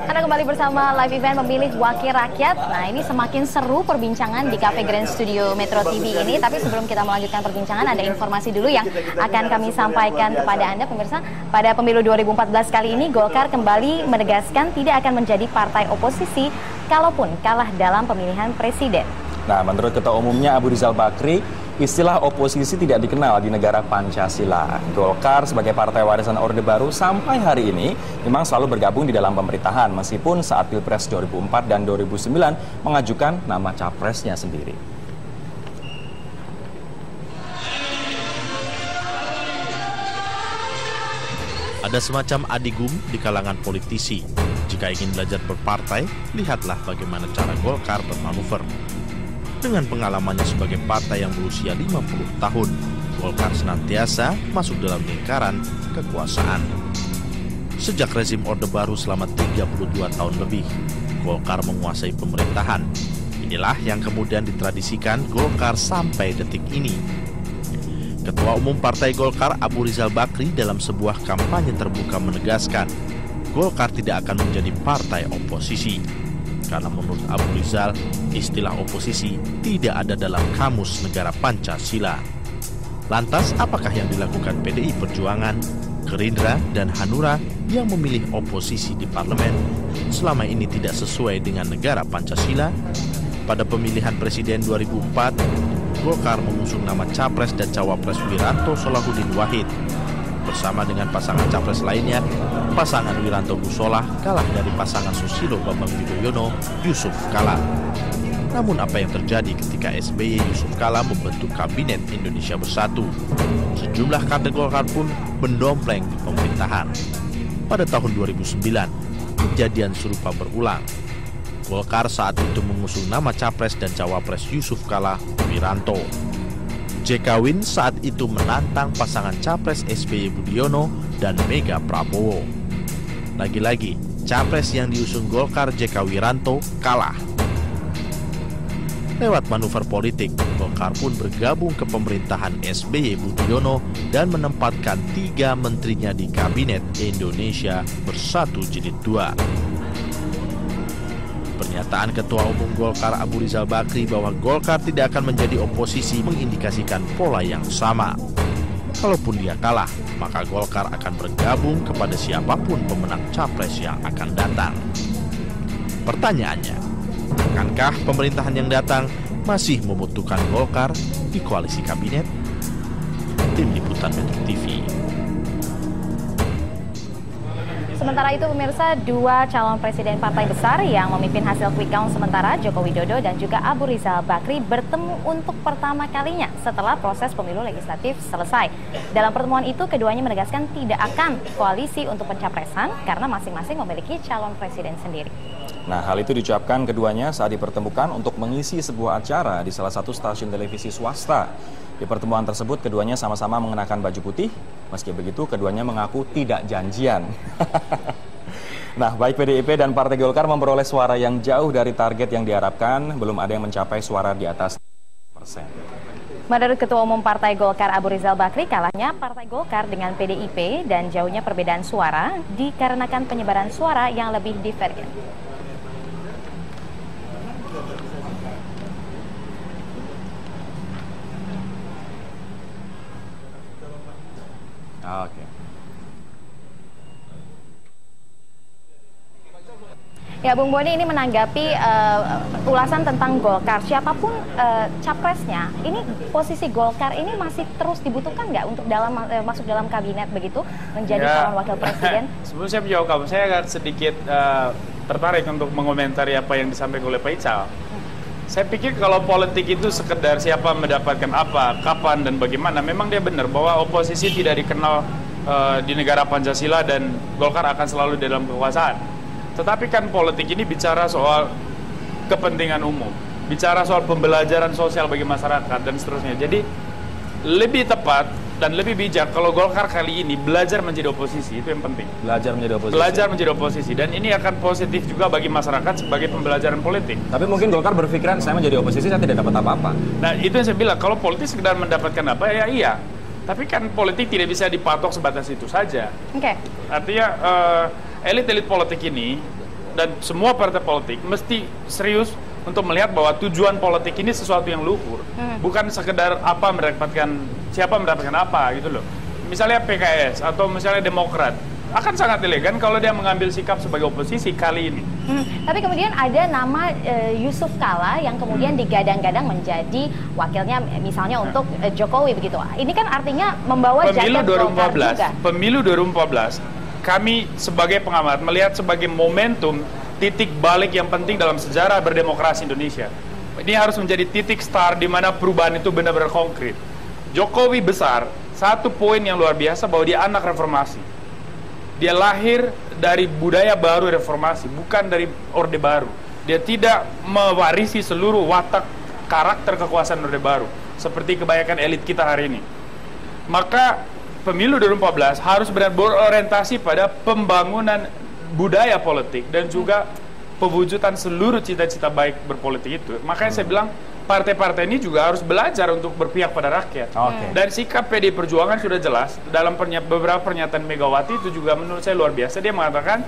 Anda kembali bersama Live Event Memilih Wakil Rakyat. Nah, ini semakin seru perbincangan di Cafe Grand Studio Metro TV ini. Tapi sebelum kita melanjutkan perbincangan, ada informasi dulu yang akan kami sampaikan kepada Anda, pemirsa. Pada pemilu 2014 kali ini, Golkar kembali menegaskan tidak akan menjadi partai oposisi kalaupun kalah dalam pemilihan presiden. Nah, menurut Ketua Umumnya Abu Rizal Bakri, istilah oposisi tidak dikenal di negara Pancasila. Golkar sebagai partai warisan Orde Baru sampai hari ini memang selalu bergabung di dalam pemerintahan meskipun saat Pilpres 2004 dan 2009 mengajukan nama capresnya sendiri. Ada semacam adigum di kalangan politisi. Jika ingin belajar berpartai, lihatlah bagaimana cara Golkar bermanuver. Dengan pengalamannya sebagai partai yang berusia 50 tahun, Golkar senantiasa masuk dalam lingkaran kekuasaan. Sejak rezim Orde Baru selama 32 tahun lebih, Golkar menguasai pemerintahan. Inilah yang kemudian ditradisikan Golkar sampai detik ini. Ketua Umum Partai Golkar Abu Rizal Bakri dalam sebuah kampanye terbuka menegaskan, Golkar tidak akan menjadi partai oposisi. karena menurut Abu Rizal, istilah oposisi tidak ada dalam kamus negara Pancasila. Lantas, apakah yang dilakukan PDI Perjuangan, Gerindra, dan Hanura yang memilih oposisi di parlemen selama ini tidak sesuai dengan negara Pancasila? Pada pemilihan Presiden 2004, Golkar mengusung nama Capres dan Cawapres Wiranto Solahuddin Wahid. Bersama dengan pasangan Capres lainnya, pasangan Wiranto Gusolah kalah dari pasangan Susilo Bambang Yudhoyono Yusuf Kala. Namun apa yang terjadi ketika SBY Yusuf Kala membentuk Kabinet Indonesia Bersatu? Sejumlah kader Golkar pun mendompleng di pemerintahan. Pada tahun 2009, kejadian serupa berulang. Golkar saat itu mengusung nama Capres dan Cawapres Yusuf Kala Wiranto. JK Win saat itu menantang pasangan Capres SBY Budiono dan Mega Prabowo. Lagi-lagi, Capres yang diusung Golkar JK Wiranto kalah. Lewat manuver politik, Golkar pun bergabung ke pemerintahan SBY Budiono dan menempatkan 3 menterinya di Kabinet Indonesia Bersatu Jilid 2. Pernyataan Ketua Umum Golkar Abu Rizal Bakri bahwa Golkar tidak akan menjadi oposisi mengindikasikan pola yang sama. Kalaupun dia kalah, maka Golkar akan bergabung kepada siapapun pemenang Capres yang akan datang. Pertanyaannya, akankah pemerintahan yang datang masih membutuhkan Golkar di koalisi kabinet? Tim Liputan Metro TV. Sementara itu pemirsa, 2 calon presiden partai besar yang memimpin hasil quick count sementara, Joko Widodo dan juga Abu Rizal Bakri, bertemu untuk pertama kalinya setelah proses pemilu legislatif selesai. Dalam pertemuan itu, keduanya menegaskan tidak akan koalisi untuk pencapresan karena masing-masing memiliki calon presiden sendiri. Nah, hal itu diucapkan keduanya saat dipertemukan untuk mengisi sebuah acara di salah satu stasiun televisi swasta. Di pertemuan tersebut, keduanya sama-sama mengenakan baju putih. Meski begitu, keduanya mengaku tidak janjian. Nah, baik PDIP dan Partai Golkar memperoleh suara yang jauh dari target yang diharapkan. Belum ada yang mencapai suara di atas 1%. Menurut Ketua Umum Partai Golkar Abu Rizal Bakri, kalahnya Partai Golkar dengan PDIP dan jauhnya perbedaan suara dikarenakan penyebaran suara yang lebih divergen. Oke. Ya, Bung Boni, ini menanggapi ulasan tentang Golkar. Siapapun capresnya, ini posisi Golkar ini masih terus dibutuhkan nggak untuk masuk dalam kabinet begitu, menjadi calon wakil presiden? Sebelum saya menjawab kamu, saya agak sedikit tertarik untuk mengomentari apa yang disampaikan oleh Pak Ical. Saya pikir kalau politik itu sekedar siapa mendapatkan apa, kapan, dan bagaimana, memang dia benar bahwa oposisi tidak dikenal di negara Pancasila dan Golkar akan selalu dalam kekuasaan. Tetapi kan politik ini bicara soal kepentingan umum, bicara soal pembelajaran sosial bagi masyarakat dan seterusnya. Jadi lebih tepat dan lebih bijak kalau Golkar kali ini belajar menjadi oposisi, itu yang penting. Belajar menjadi oposisi. Belajar menjadi oposisi, dan ini akan positif juga bagi masyarakat sebagai pembelajaran politik. Tapi mungkin Golkar berpikiran saya menjadi oposisi saya tidak dapat apa-apa. Nah, itu yang saya bilang, kalau politik sekedar mendapatkan apa, ya iya. Tapi kan politik tidak bisa dipatok sebatas itu saja. Oke. Artinya elit-elit politik ini dan semua partai politik mesti serius untuk melihat bahwa tujuan politik ini sesuatu yang luhur, bukan sekedar apa mendapatkan, siapa mendapatkan apa gitu loh. Misalnya PKS atau misalnya Demokrat akan sangat elegan kalau dia mengambil sikap sebagai oposisi kali ini. Tapi kemudian ada nama Yusuf Kala yang kemudian digadang-gadang menjadi wakilnya misalnya untuk Jokowi begitu. Ini kan artinya membawa jagat Golkar juga. Pemilu 2014, kami sebagai pengamat melihat sebagai momentum titik balik yang penting dalam sejarah berdemokrasi Indonesia. Ini harus menjadi titik start di mana perubahan itu benar-benar konkret. Jokowi besar, satu poin yang luar biasa bahwa dia anak reformasi. Dia lahir dari budaya baru reformasi, bukan dari Orde Baru. Dia tidak mewarisi seluruh watak karakter kekuasaan Orde Baru, seperti kebanyakan elit kita hari ini. Maka pemilu 2014 harus benar berorientasi pada pembangunan budaya politik dan juga pewujudan seluruh cita-cita baik berpolitik itu. Makanya saya bilang partai-partai ini juga harus belajar untuk berpihak pada rakyat. Dan sikap PDI Perjuangan sudah jelas dalam beberapa pernyataan Megawati itu juga menurut saya luar biasa. Dia mengatakan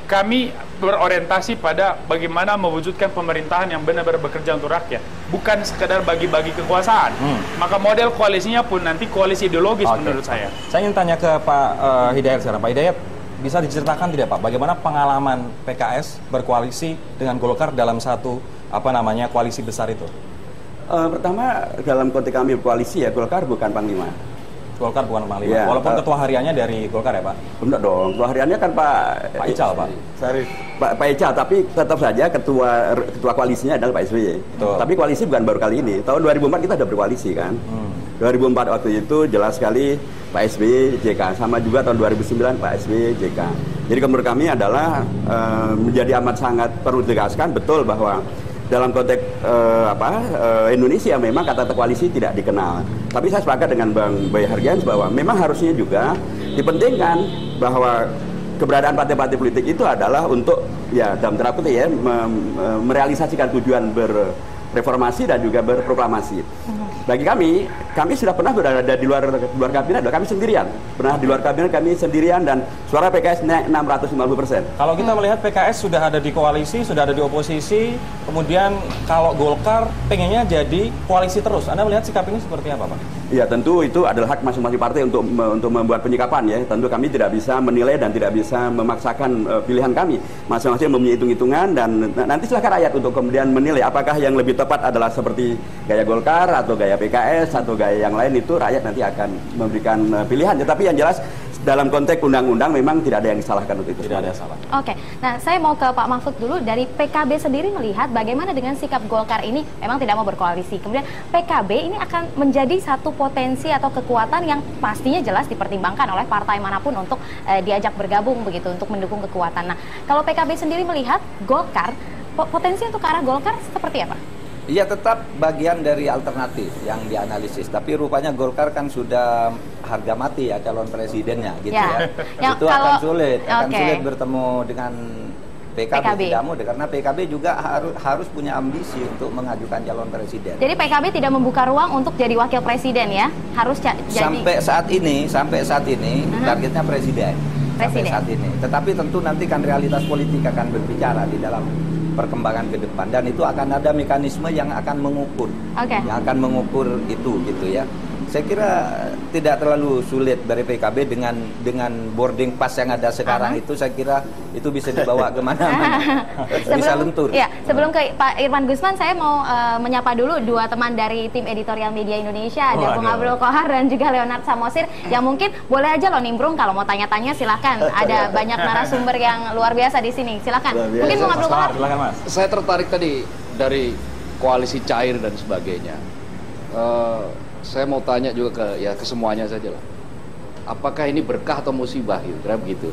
kami berorientasi pada bagaimana mewujudkan pemerintahan yang benar-benar bekerja untuk rakyat, bukan sekedar bagi-bagi kekuasaan. Maka model koalisinya pun nanti koalisi ideologis menurut saya. Saya ingin tanya ke Pak Hidayat sekarang. Pak Hidayat, bisa diceritakan tidak Pak, bagaimana pengalaman PKS berkoalisi dengan Golkar dalam satu koalisi besar itu? Pertama, dalam konteks kami berkoalisi ya, Golkar bukan panglima. Golkar bukan panglima, ya, walaupun ketua hariannya dari Golkar ya Pak? Enggak dong, ketua hariannya kan Pak Ical Pak. Pak Ical, tapi tetap saja ketua koalisinya adalah Pak SBY. Tapi koalisi bukan baru kali ini. Tahun 2004 kita sudah berkoalisi kan. 2004 waktu itu jelas sekali Pak SBY, JK. Sama juga tahun 2009 Pak SBY, JK. Jadi menurut kami adalah menjadi amat sangat perlu ditegaskan betul bahwa dalam konteks Indonesia memang kata koalisi tidak dikenal. Tapi saya sepakat dengan Bang Bay Hargians bahwa memang harusnya juga dipentingkan bahwa keberadaan partai-partai politik itu adalah untuk ya dalam tanda kutip ya merealisasikan tujuan berreformasi dan juga berproklamasi. Bagi kami sudah pernah berada di luar kabinet, kami sendirian. Pernah di luar kabinet kami sendirian dan suara PKS naik 650%. Kalau kita melihat PKS sudah ada di koalisi, sudah ada di oposisi, kemudian kalau Golkar pengennya jadi koalisi terus. Anda melihat sikap ini seperti apa Pak? Ya tentu itu adalah hak masing-masing partai untuk membuat penyikapan ya. Tentu kami tidak bisa menilai dan tidak bisa memaksakan pilihan kami. Masing-masing mempunyai hitung-hitungan dan nanti silakan rakyat untuk kemudian menilai apakah yang lebih tepat adalah seperti gaya Golkar atau gaya PKS atau gaya yang lain. Itu rakyat nanti akan memberikan pilihan. Tetapi yang jelas dalam konteks undang-undang memang tidak ada yang disalahkan untuk itu. Tidak ada salah. Oke, nah saya mau ke Pak Mahfud dulu. Dari PKB sendiri melihat bagaimana dengan sikap Golkar ini memang tidak mau berkoalisi. Kemudian PKB ini akan menjadi satu potensi atau kekuatan yang pastinya jelas dipertimbangkan oleh partai manapun untuk diajak bergabung begitu untuk mendukung kekuatan. Nah, kalau PKB sendiri melihat Golkar, potensi untuk ke arah Golkar seperti apa? Iya, tetap bagian dari alternatif yang dianalisis. Tapi rupanya Golkar kan sudah harga mati ya calon presidennya gitu ya. Itu akan sulit bertemu dengan PKB. Tidak mudah karena PKB juga harus punya ambisi untuk mengajukan calon presiden. Jadi PKB tidak membuka ruang untuk jadi wakil presiden ya? Harus jadi. Sampai saat ini targetnya presiden. Sampai saat ini. Tetapi tentu nanti kan realitas politik akan berbicara di dalam perkembangan ke depan dan itu akan ada mekanisme yang akan mengukur, yang akan mengukur itu gitu ya. Saya kira tidak terlalu sulit dari PKB dengan boarding pass yang ada sekarang itu, saya kira itu bisa dibawa kemana-mana, bisa lentur. Ya, sebelum ke Pak Irman Gusman, saya mau menyapa dulu dua teman dari tim editorial media Indonesia, ada Bung Abdul Kohar dan juga Leonard Samosir, yang mungkin boleh aja loh nimbrung kalau mau tanya-tanya silahkan. Ada banyak narasumber yang luar biasa di sini, silahkan. Mungkin Bung Abdul Kohar. Silakan Mas. Saya tertarik tadi dari koalisi cair dan sebagainya. Saya mau tanya juga ke semuanya saja lah. Apakah ini berkah atau musibah gitu, kira begitu.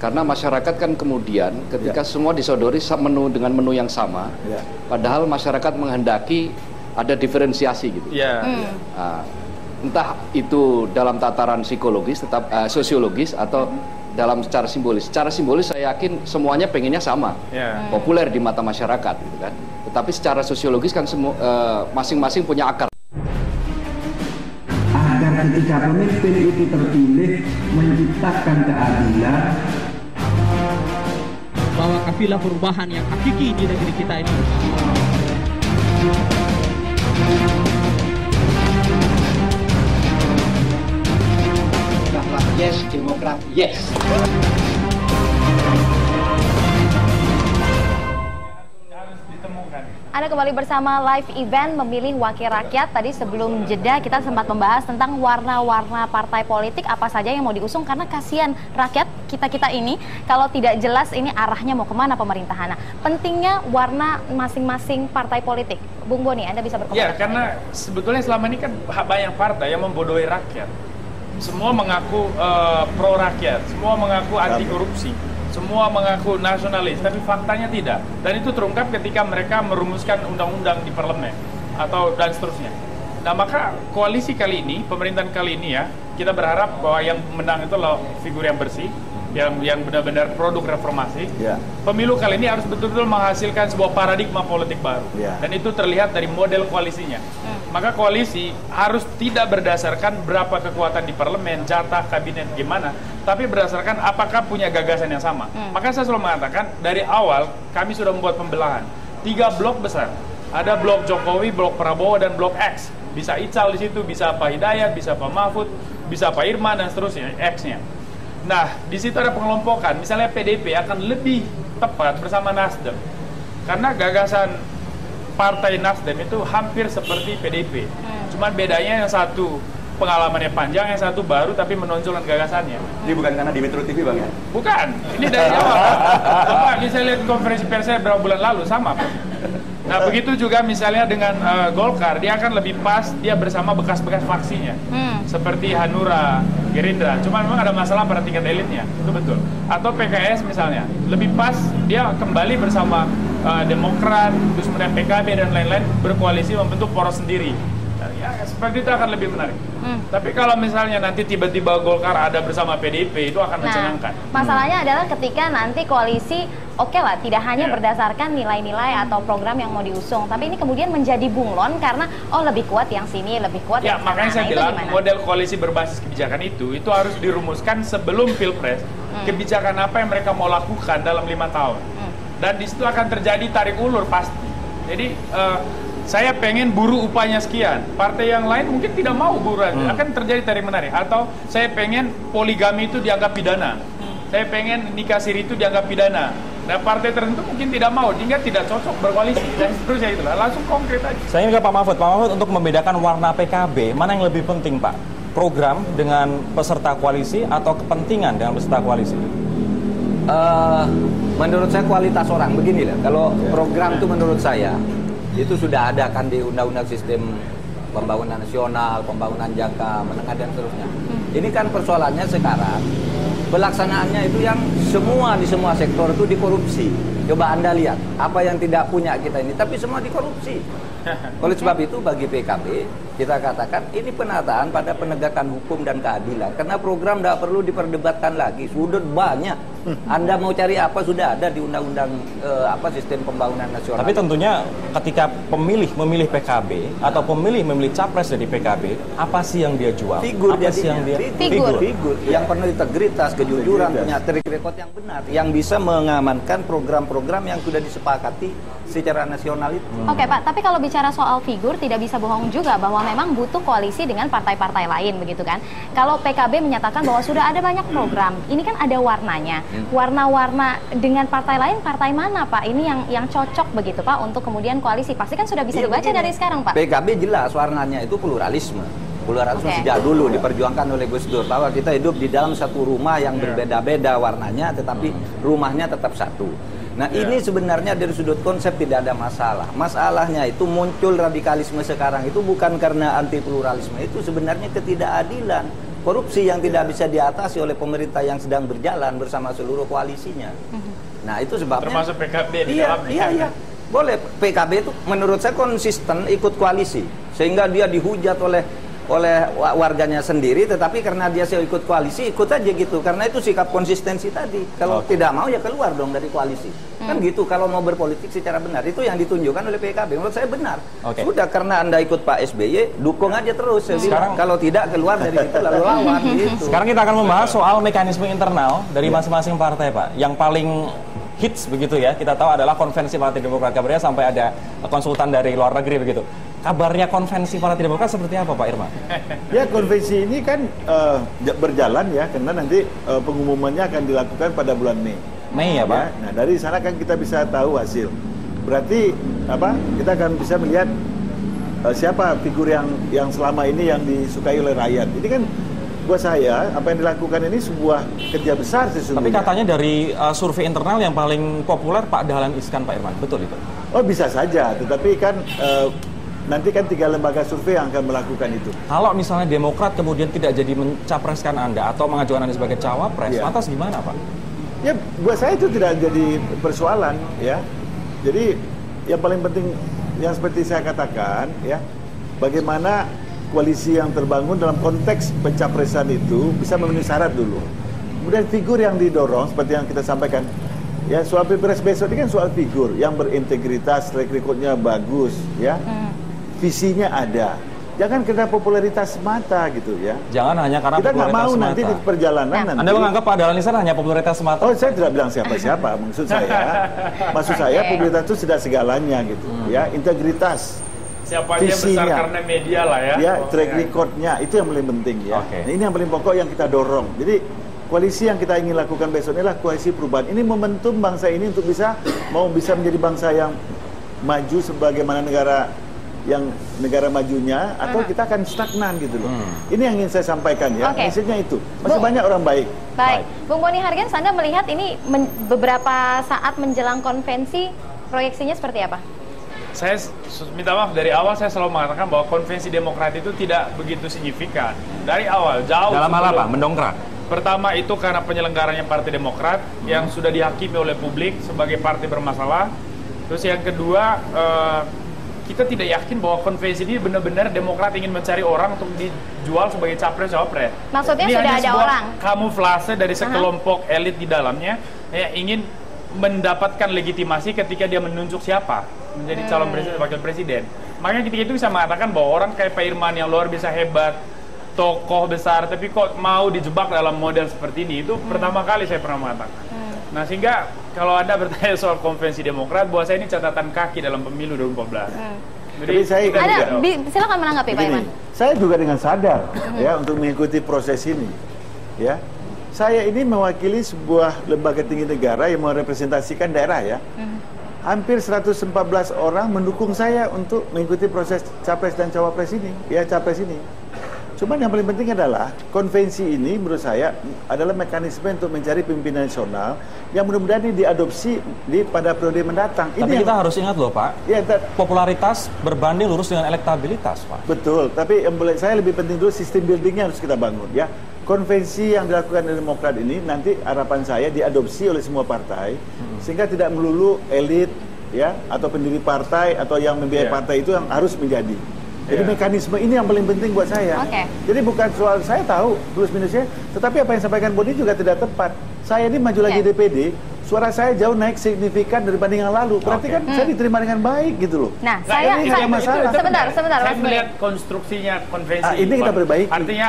Karena masyarakat kan kemudian ketika semua disodori menu dengan menu yang sama, padahal masyarakat menghendaki ada diferensiasi gitu. Entah itu dalam tataran psikologis, sosiologis atau dalam secara simbolis. Secara simbolis saya yakin semuanya pengennya sama, populer di mata masyarakat gitu kan. Tetapi secara sosiologis kan masing-masing punya akar. Agar ketika pemimpin itu terpilih menciptakan keadilan, bahwa kafilah perubahan yang hakiki di negeri kita ini. Yes, Demokrat, yes. Anda kembali bersama live event Memilih Wakil Rakyat. Tadi sebelum jeda kita sempat membahas tentang warna-warna partai politik apa saja yang mau diusung, karena kasihan rakyat kita ini kalau tidak jelas ini arahnya mau kemana pemerintahan. Nah, pentingnya warna masing-masing partai politik. Bung Boni, Anda bisa berkomentar. Ya, karena sebetulnya selama ini kan banyak partai yang membodohi rakyat. Semua mengaku pro rakyat, semua mengaku anti korupsi. Semua mengaku nasionalis, tapi faktanya tidak. Dan itu terungkap ketika mereka merumuskan undang-undang di parlemen dan seterusnya. Nah, maka koalisi kali ini, pemerintahan kali ini ya, kita berharap bahwa yang menang itu adalah figur yang bersih, yang benar-benar produk reformasi. Pemilu kali ini harus betul-betul menghasilkan sebuah paradigma politik baru. Dan itu terlihat dari model koalisinya. Maka koalisi harus tidak berdasarkan berapa kekuatan di parlemen, jatah, kabinet, gimana, tapi berdasarkan apakah punya gagasan yang sama. Maka saya selalu mengatakan, dari awal kami sudah membuat pembelahan. 3 blok besar. Ada blok Jokowi, blok Prabowo, dan blok X. Bisa Ical di situ, bisa Pak Hidayat, bisa Pak Mahfud, bisa Pak Irman, dan seterusnya, X-nya. Nah, di situ ada pengelompokan. Misalnya PDIP akan lebih tepat bersama Nasdem. Karena gagasan Partai Nasdem itu hampir seperti PDIP. Cuman bedanya yang satu pengalamannya panjang, yang satu baru tapi menonjolkan gagasannya. Ini bukan karena di Metro TV, Bang, ya? Bukan. Ini dari awal. Bapak bisa lihat konferensi persnya berapa bulan lalu, sama. Nah, begitu juga misalnya dengan Golkar, dia akan lebih pas dia bersama bekas-bekas faksinya. Seperti Hanura, Gerindra. Cuma memang ada masalah pada tingkat elitnya, itu betul. Atau PKS misalnya, lebih pas dia kembali bersama Demokrat, terus kemudian PKB dan lain-lain berkoalisi membentuk poros sendiri. Ya, seperti itu akan lebih menarik. Tapi kalau misalnya nanti tiba-tiba Golkar ada bersama PDIP, itu akan mencengangkan. Masalahnya adalah ketika nanti koalisi, oke lah, tidak hanya berdasarkan nilai-nilai atau program yang mau diusung, tapi ini kemudian menjadi bunglon karena lebih kuat yang sini, lebih kuat yang sana. Makanya saya bilang model koalisi berbasis kebijakan itu harus dirumuskan sebelum Pilpres. Kebijakan apa yang mereka mau lakukan dalam 5 tahun. Dan di situ akan terjadi tarik ulur pasti. Jadi saya pengen buru upahnya sekian, partai yang lain mungkin tidak mau buru, akan terjadi tarik menarik. Atau saya pengen poligami itu dianggap pidana, saya pengen nikah siri itu dianggap pidana. Nah, partai tertentu mungkin tidak mau, hingga tidak cocok berkoalisi dan seterusnya, itulah langsung konkret aja. Saya ingin ke Pak Mahfud. Pak Mahfud, untuk membedakan warna PKB, mana yang lebih penting, Pak? Program dengan peserta koalisi atau kepentingan dengan peserta koalisi? Menurut saya kualitas orang begini lah. Kalau program itu menurut saya itu sudah ada kan di Undang-Undang Sistem Pembangunan Nasional, Pembangunan Jangka Menengah dan seterusnya. Ini kan persoalannya sekarang pelaksanaannya itu yang di semua sektor itu dikorupsi. Coba Anda lihat apa yang tidak punya kita ini, tapi semua dikorupsi. Oleh sebab itu bagi PKB kita katakan ini penataan pada penegakan hukum dan keadilan. Karena program tidak perlu diperdebatkan lagi, sudah banyak. Anda mau cari apa sudah ada di Undang-Undang Sistem Pembangunan Nasional. Tapi tentunya ketika pemilih memilih PKB atau pemilih memilih capres dari PKB, apa sih yang dia jual? Figur, apa sih yang dia figur yang penuh integritas, kejujuran, punya track record yang benar, yang bisa mengamankan program-program yang sudah disepakati secara nasional itu. Oke Pak, tapi kalau bicara soal figur tidak bisa bohong juga bahwa memang butuh koalisi dengan partai-partai lain begitu kan. Kalau PKB menyatakan bahwa sudah ada banyak program, ini kan ada warnanya. Warna-warna dengan partai lain, partai mana Pak? Ini yang cocok begitu Pak untuk kemudian koalisi. Pasti kan sudah bisa dibaca dari sekarang Pak. PKB jelas warnanya itu pluralisme. Pluralisme sejak dulu diperjuangkan oleh Gus Dur bahwa kita hidup di dalam satu rumah yang berbeda-beda warnanya, tetapi rumahnya tetap satu. Nah ini sebenarnya dari sudut konsep tidak ada masalah. Masalahnya itu muncul radikalisme sekarang itu bukan karena anti pluralisme, itu sebenarnya ketidakadilan, korupsi yang tidak bisa diatasi oleh pemerintah yang sedang berjalan bersama seluruh koalisinya. Nah itu sebabnya. Termasuk PKB di dalamnya. Iya. Boleh, PKB itu menurut saya konsisten ikut koalisi sehingga dia dihujat oleh warganya sendiri, tetapi karena dia ikut koalisi, ikut aja gitu. Karena itu sikap konsistensi tadi. Kalau tidak mau ya keluar dong dari koalisi. Kan gitu kalau mau berpolitik secara benar. Itu yang ditunjukkan oleh PKB. Menurut saya benar. Sudah karena Anda ikut Pak SBY, dukung aja terus. Sekarang kalau tidak keluar dari itu lalu lawan gitu. Sekarang kita akan membahas soal mekanisme internal dari masing-masing partai, Pak. Yang paling hits begitu ya, kita tahu adalah konvensi Partai Demokrat. Kabarnya sampai ada konsultan dari luar negeri begitu. Kabarnya konvensi Partai Demokrat seperti apa Pak Irman? Ya konvensi ini kan berjalan ya, karena nanti pengumumannya akan dilakukan pada bulan Mei ya Pak? Ya. Nah dari sana kan kita bisa tahu hasil. Berarti kita akan bisa melihat siapa figur yang selama ini yang disukai oleh rakyat. Ini kan buat saya apa yang dilakukan ini sebuah kerja besar sesungguhnya. Tapi katanya dari survei internal yang paling populer Pak Dahlan Iskan, Pak Irman, betul itu? Oh bisa saja, tetapi kan nanti kan 3 lembaga survei yang akan melakukan itu. Kalau misalnya Demokrat kemudian tidak jadi mencapreskan Anda atau mengajukan Anda sebagai cawapres, lantas gimana Pak? Ya buat saya itu tidak jadi persoalan ya. Jadi yang paling penting yang seperti saya katakan ya, bagaimana koalisi yang terbangun dalam konteks pencapresan itu bisa memenuhi syarat dulu. Kemudian figur yang didorong seperti yang kita sampaikan, ya soal Pilpres besok ini kan soal figur yang berintegritas, track record-nya bagus, ya, visinya ada. Jangan karena popularitas semata gitu ya. Jangan hanya karena kita popularitas nggak mau semata. nanti di perjalanan nanti. Anda menganggap Pak Dahlan Iskan hanya popularitas semata? Oh, saya tidak bilang siapa-siapa. Maksud saya popularitas itu sudah segalanya gitu. Ya, integritas. Siapa aja besar karena media lah ya. Ya, track record-nya itu yang paling penting ya. Nah, ini yang paling pokok yang kita dorong. Jadi koalisi yang kita ingin lakukan besok inilah koalisi perubahan. Ini momentum bangsa ini untuk bisa menjadi bangsa yang maju sebagaimana negara majunya, atau kita akan stagnan gitu loh. Ini yang ingin saya sampaikan ya. Maksudnya itu masih banyak orang baik. Baik, Bung Boni Hargens, Anda melihat ini beberapa saat menjelang konvensi, proyeksinya seperti apa? Saya minta maaf, dari awal saya selalu mengatakan bahwa konvensi Demokrat itu tidak begitu signifikan. Dari awal, jauh dalam hal apa? Mendongkrak? Pertama itu karena penyelenggaranya Partai Demokrat yang sudah dihakimi oleh publik sebagai partai bermasalah. Terus yang kedua, kita tidak yakin bahwa konvensi ini benar-benar Demokrat ingin mencari orang untuk dijual sebagai capres-cawapres. Maksudnya ini sudah hanya ada orang? Kamuflase dari sekelompok elit di dalamnya yang ingin mendapatkan legitimasi ketika dia menunjuk siapa menjadi calon presiden, wakil presiden. Makanya ketika itu bisa mengatakan bahwa orang kayak Pak Irman yang luar biasa hebat, tokoh besar, tapi kok mau dijebak dalam model seperti ini, itu pertama kali saya pernah mengatakan. Nah, sehingga kalau Anda bertanya soal konvensi Demokrat, buat saya ini catatan kaki dalam pemilu 2014. Jadi saya silakan menanggapi Pak Irman. Saya juga dengan sadar ya untuk mengikuti proses ini. Ya. Saya ini mewakili sebuah lembaga tinggi negara yang merepresentasikan daerah ya. Hampir 114 orang mendukung saya untuk mengikuti proses capres dan cawapres ini, ya capres ini. Cuman yang paling penting adalah konvensi ini menurut saya adalah mekanisme untuk mencari pimpinan nasional yang mudah-mudahan ini diadopsi pada periode mendatang. Tapi kita harus ingat loh Pak, ya, popularitas berbanding lurus dengan elektabilitas Pak. Betul, tapi yang saya lebih penting dulu sistem buildingnya harus kita bangun ya. Konvensi yang dilakukan oleh Demokrat ini nanti harapan saya diadopsi oleh semua partai sehingga tidak melulu elit ya atau pendiri partai atau yang membiayai partai itu yang harus menjadi. Jadi mekanisme ini yang paling penting buat saya. Jadi bukan soal saya tahu plus minusnya, tetapi apa yang disampaikan Boni juga tidak tepat. Saya ini maju lagi DPD, suara saya jauh naik signifikan daripada yang lalu. Berarti kan saya diterima dengan baik gitu loh. Nah, saya sebentar. Saya melihat konstruksinya konvensi. Ini kita perbaiki. Artinya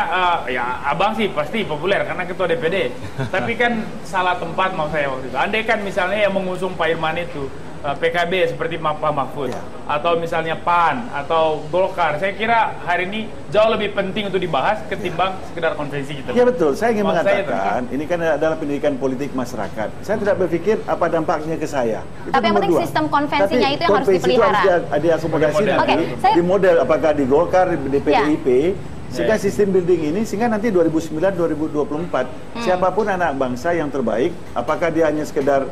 ya abang sih pasti populer karena ketua DPD. Tapi kan salah tempat mau saya waktu itu. Andai kan misalnya yang mengusung Pak Irman itu PKB seperti Pak Mahfud atau misalnya PAN atau Golkar, saya kira hari ini jauh lebih penting untuk dibahas ketimbang sekedar konvensi gitu. Ya betul, saya ingin mengatakan ini kan adalah pendidikan politik masyarakat. Saya tidak berpikir apa dampaknya ke saya. Tapi yang penting sistem konvensinya itu yang harus dipelihara. Itu harus diakomodasi nanti di model apakah di Golkar, di PDIP. Sehingga sistem building ini, sehingga nanti 2009-2024 siapapun anak bangsa yang terbaik, apakah dia hanya sekedar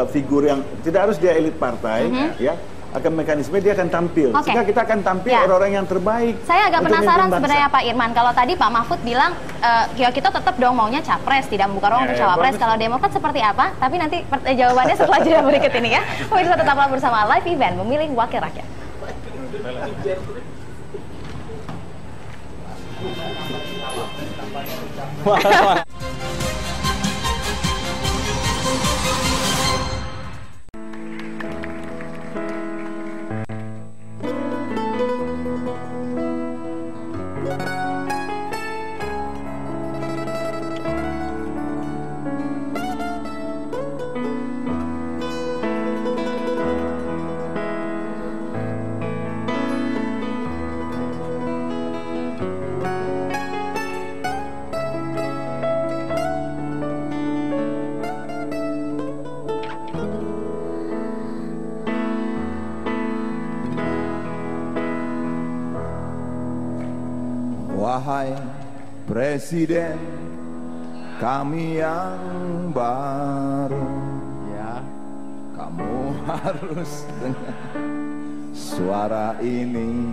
figur yang tidak harus dia elit partai, ya akan mekanisme dia akan tampil. Sehingga kita akan tampil orang-orang yang terbaik. Saya agak penasaran sebenarnya Pak Irman, kalau tadi Pak Mahfud bilang ya kita tetap dong maunya capres, tidak membuka ruang untuk cawapres. Kalau Demokrat seperti apa? Tapi nanti jawabannya setelah jeda berikut ini ya. Pemirsa tetaplah bersama Live Event Memilih Wakil Rakyat. Wahai Presiden kami yang baru, ya, kamu harus dengar suara ini,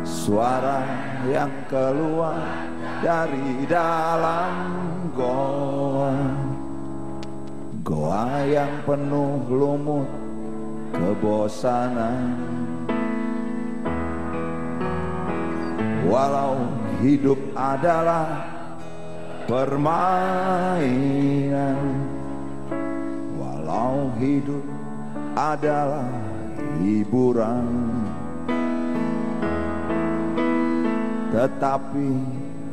suara yang keluar dari dalam goa, goa yang penuh lumut kebosanan. Walau hidup adalah permainan, walau hidup adalah hiburan, tetapi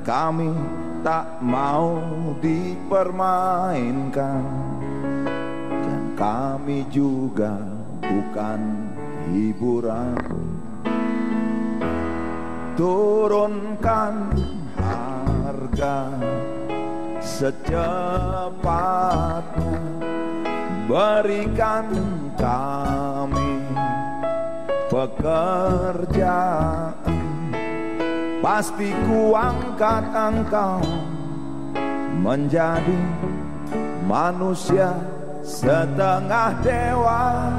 kami tak mau dipermainkan, dan kami juga bukan hiburan. Turunkan harga secepatnya, berikan kami pekerjaan, pasti ku angkat engkau menjadi manusia setengah dewa.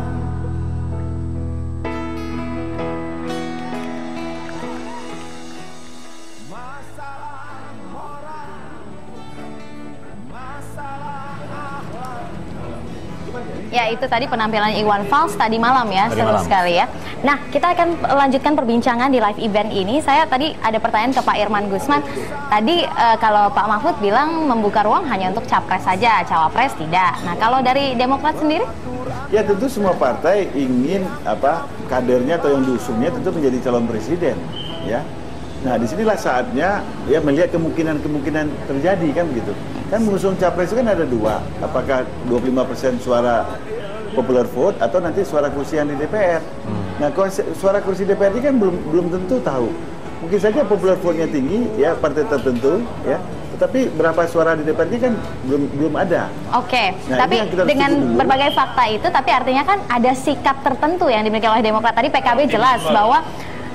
Ya, itu tadi penampilan Iwan Fals tadi malam ya, seru sekali ya. Nah, kita akan lanjutkan perbincangan di live event ini. Saya tadi ada pertanyaan ke Pak Irman Gusman. Tadi kalau Pak Mahfud bilang membuka ruang hanya untuk capres saja, cawapres tidak. Nah, kalau dari Demokrat sendiri? Ya, tentu semua partai ingin kadernya atau yang diusungnya tentu menjadi calon presiden, ya. Nah, disinilah saatnya ya melihat kemungkinan terjadi kan begitu. Kan mengusung capres itu kan ada dua, apakah 25% suara popular vote atau nanti suara kursi yang di DPR. Nah, suara kursi DPR ini kan belum tentu tahu. Mungkin saja popular vote-nya tinggi ya partai tertentu ya, tetapi berapa suara di DPR ini kan belum ada. Oke, nah, tapi dengan berbagai fakta itu, tapi artinya kan ada sikap tertentu yang dimiliki oleh Demokrat. Tadi PKB jelas bahwa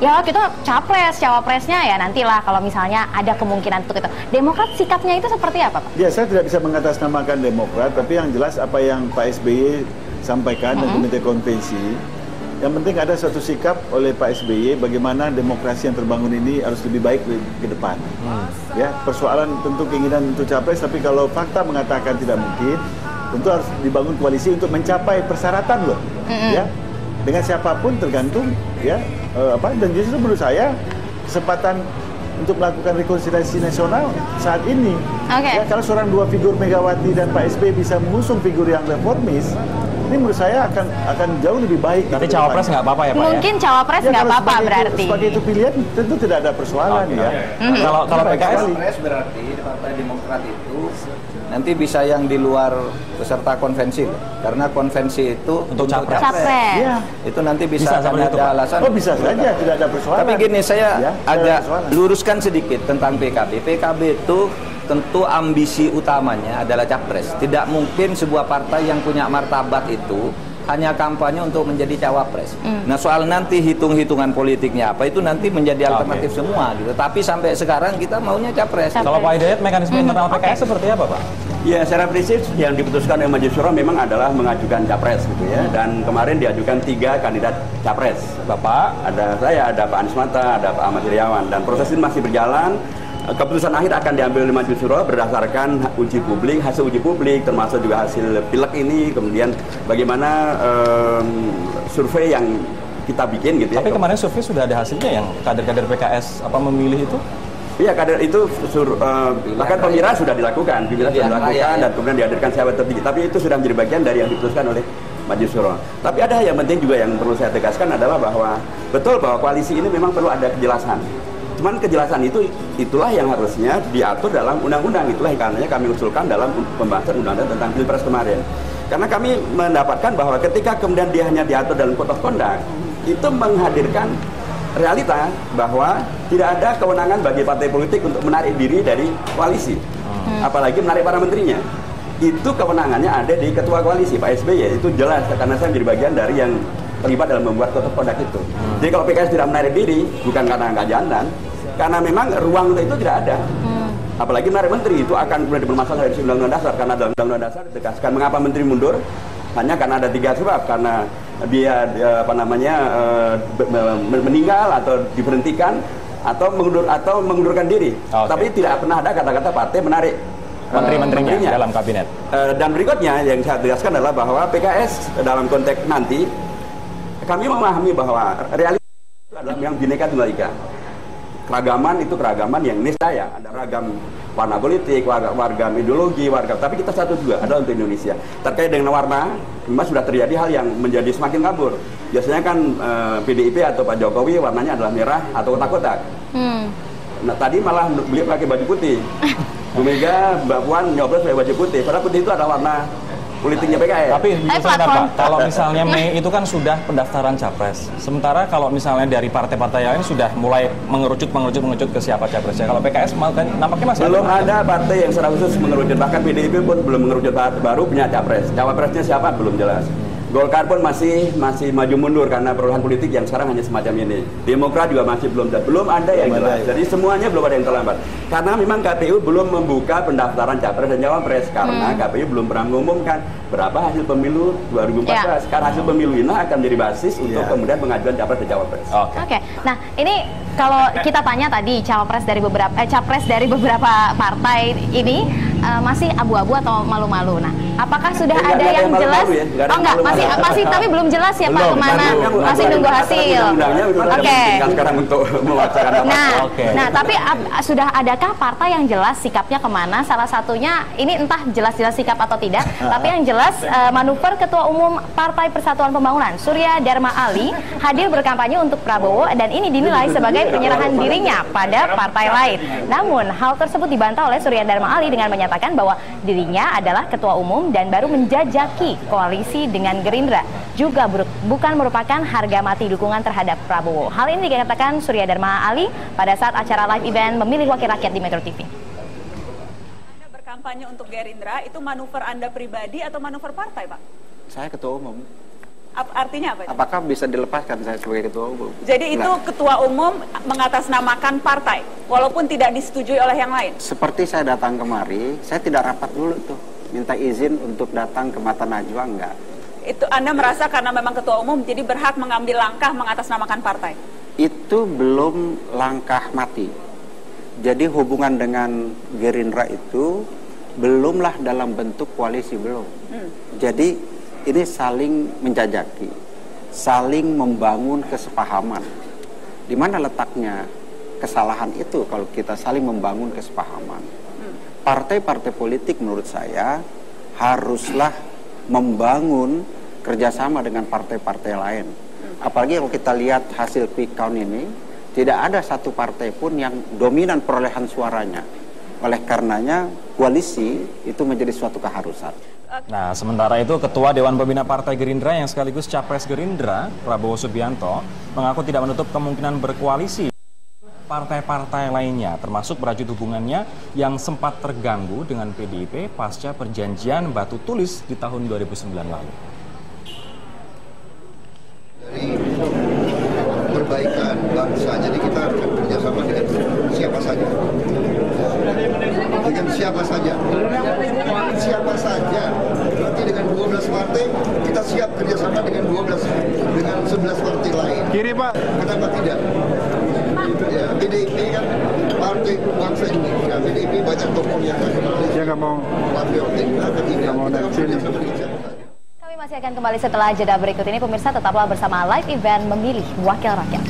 ya kita capres, cawapresnya ya nantilah kalau misalnya ada kemungkinan untuk itu. Demokrat sikapnya itu seperti apa, Pak? Ya, saya tidak bisa mengatasnamakan Demokrat, tapi yang jelas apa yang Pak SBY sampaikan dan Komite Konvensi, yang penting ada suatu sikap oleh Pak SBY bagaimana demokrasi yang terbangun ini harus lebih baik ke depan. Ya, persoalan tentu keinginan untuk capres, tapi kalau fakta mengatakan tidak mungkin, tentu harus dibangun koalisi untuk mencapai persyaratan loh. Ya. Dengan siapapun tergantung ya dan justru menurut saya kesempatan untuk melakukan rekonsiliasi nasional saat ini. Ya, kalau seorang dua figur Megawati dan Pak SBY bisa mengusung figur yang reformis, ini menurut saya akan jauh lebih baik. Tapi cawapres nggak apa-apa ya, Pak? Mungkin cawapres nggak apa-apa berarti. Sebagai itu pilihan tentu tidak ada persoalan ya. Kalau PKS berarti Partai Demokrat itu nanti bisa yang di luar peserta konvensi, karena konvensi itu untuk capres. Ya, itu nanti bisa ada alasan. Oh, bisa saja, tidak ada persoalan. Tapi gini, saya agak luruskan sedikit tentang PKB. PKB itu tentu ambisi utamanya adalah capres. Tidak mungkin sebuah partai yang punya martabat itu hanya kampanye untuk menjadi cawapres. Nah, soal nanti hitung-hitungan politiknya apa itu nanti menjadi alternatif semua gitu. Tapi sampai sekarang kita maunya capres. Kalau Pak Hidayat, mekanisme internal PKS seperti apa, Pak? Ya, secara prinsip yang diputuskan oleh Majelis Syuro memang adalah mengajukan capres gitu ya. Dan kemarin diajukan 3 kandidat capres. Bapak, ada saya, ada Pak Anies Mata, ada Pak Ahmad Heriawan, dan proses ini masih berjalan. Keputusan akhir akan diambil oleh Majelis Syuro berdasarkan uji publik, hasil uji publik, termasuk juga hasil pilek ini, kemudian bagaimana survei yang kita bikin gitu ya. Tapi kemarin survei sudah ada hasilnya yang kader-kader PKS memilih itu? Iya, kader itu bahkan pemilihan sudah dilakukan, dan kemudian dihadirkan siapa tertinggi. Tapi itu sudah menjadi bagian dari yang diputuskan oleh Majelis Syuro. Tapi ada yang penting juga yang perlu saya tegaskan adalah bahwa betul bahwa koalisi ini memang perlu ada kejelasan. Cuman kejelasan itulah yang harusnya diatur dalam undang-undang. Itulah yang karenanya kami usulkan dalam pembahasan undang-undang tentang Pilpres kemarin. Karena kami mendapatkan bahwa ketika kemudian dia hanya diatur dalam code of conduct, itu menghadirkan realita bahwa tidak ada kewenangan bagi partai politik untuk menarik diri dari koalisi. Apalagi menarik para menterinya. Itu kewenangannya ada di ketua koalisi, Pak SBY. Itu jelas, karena saya menjadi bagian dari yang terlibat dalam membuat code of conduct itu. Jadi kalau PKS tidak menarik diri, bukan karena nggak jantan, karena memang ruang itu tidak ada. Apalagi menarik menteri itu akan kemudian bermasalah dari Undang-Undang Dasar, karena dalam Undang-Undang Dasar ditegaskan mengapa menteri mundur hanya karena ada 3 sebab, karena dia meninggal atau diberhentikan atau mengundurkan diri. Tapi tidak pernah ada kata-kata partai menarik menteri-menterinya dalam kabinet. Dan berikutnya yang saya tegaskan adalah bahwa PKS dalam konteks nanti kami memahami bahwa realitas itu adalah yang Bhinneka Tunggal Ika. keragaman itu keragaman yang niscaya ada ragam warna politik, warga ideologi, tapi kita satu juga adalah untuk Indonesia. Terkait dengan warna, memang sudah terjadi hal yang menjadi semakin kabur. Biasanya kan PDIP atau Pak Jokowi warnanya adalah merah atau kotak-kotak. Nah tadi malah beliau pakai baju putih. Bu Mega, Mbak Puan nyoblos pakai baju putih. Padahal putih itu ada warna politiknya PKS. Tapi sebentar Pak, kalau misalnya Mei itu kan sudah pendaftaran capres. Sementara kalau misalnya dari partai-partai lain sudah mulai mengerucut ke siapa capresnya. Kalau PKS nampaknya masih belum ada partai yang secara khusus mengerucut. Bahkan PDIP pun belum mengerucut, baru punya capres. Cawapresnya siapa belum jelas. Golkar pun masih maju mundur karena perubahan politik yang sekarang hanya semacam ini. Demokrat juga masih belum ada yang jelas. Jadi semuanya belum ada yang terlambat. Karena memang KPU belum membuka pendaftaran capres dan cawapres karena KPU belum pernah mengumumkan berapa hasil pemilu 2014. Karena hasil pemilu ini akan menjadi basis untuk kemudian pengajuan capres dan cawapres. Oke. Nah, ini kalau kita tanya tadi capres dari beberapa partai ini masih abu-abu atau malu-malu. Nah, apakah sudah ada yang jelas? Oh enggak, masih tapi belum jelas ya Pak kemana? Masih nunggu hasil. Oke. Sekarang untuk mewacanakan. Nah, tapi sudah adakah partai yang jelas sikapnya kemana? Salah satunya ini entah jelas-jelas sikap atau tidak, tapi yang jelas manuver Ketua Umum Partai Persatuan Pembangunan Surya Dharma Ali hadir berkampanye untuk Prabowo dan ini dinilai sebagai penyerahan dirinya pada partai lain. Namun hal tersebut dibantah oleh Surya Dharma Ali dengan menyatakan bahwa dirinya adalah ketua umum dan baru menjajaki koalisi dengan Gerindra, juga bukan merupakan harga mati dukungan terhadap Prabowo. Hal ini dikatakan Surya Dharma Ali pada saat acara live event memilih wakil rakyat di Metro TV. Anda berkampanye untuk Gerindra, itu manuver Anda pribadi atau manuver partai, Pak? Saya ketua umum. Artinya apa? Apakah bisa dilepaskan saya sebagai ketua umum? Jadi itu ketua umum mengatasnamakan partai, walaupun tidak disetujui oleh yang lain? Seperti saya datang kemari, saya tidak rapat dulu tuh. Minta izin untuk datang ke Mata Najwa, enggak. Itu Anda merasa karena memang ketua umum, jadi berhak mengambil langkah mengatasnamakan partai? Itu belum langkah mati. Jadi hubungan dengan Gerindra itu belumlah dalam bentuk koalisi, belum. Jadi ini saling menjajaki, saling membangun kesepahaman. Di mana letaknya kesalahan itu kalau kita saling membangun kesepahaman? Partai-partai politik menurut saya haruslah membangun kerjasama dengan partai-partai lain. Apalagi kalau kita lihat hasil quick count ini, tidak ada satu partai pun yang dominan perolehan suaranya. Oleh karenanya koalisi itu menjadi suatu keharusan. Nah, sementara itu Ketua Dewan Pembina Partai Gerindra yang sekaligus Capres Gerindra, Prabowo Subianto, mengaku tidak menutup kemungkinan berkoalisi partai-partai lainnya, termasuk merajut hubungannya yang sempat terganggu dengan PDIP pasca perjanjian batu tulis di tahun 2009 lalu. Dari perbaikan bangsa, jadi kita akan kerjasama dengan siapa saja. Dengan siapa saja. Siapa saja. Berarti dengan 12 partai, kita siap kerjasama dengan 11 partai lain. Kiri Pak. Kenapa tidak? Ya, PDIP kan partai bangsa Indonesia. PDIP banyak tokoh yang nasionalis. Dia nggak mau patriotik. nggak mau nafsin. Kami masih akan kembali setelah jeda berikut ini. Pemirsa tetaplah bersama live event memilih wakil rakyat.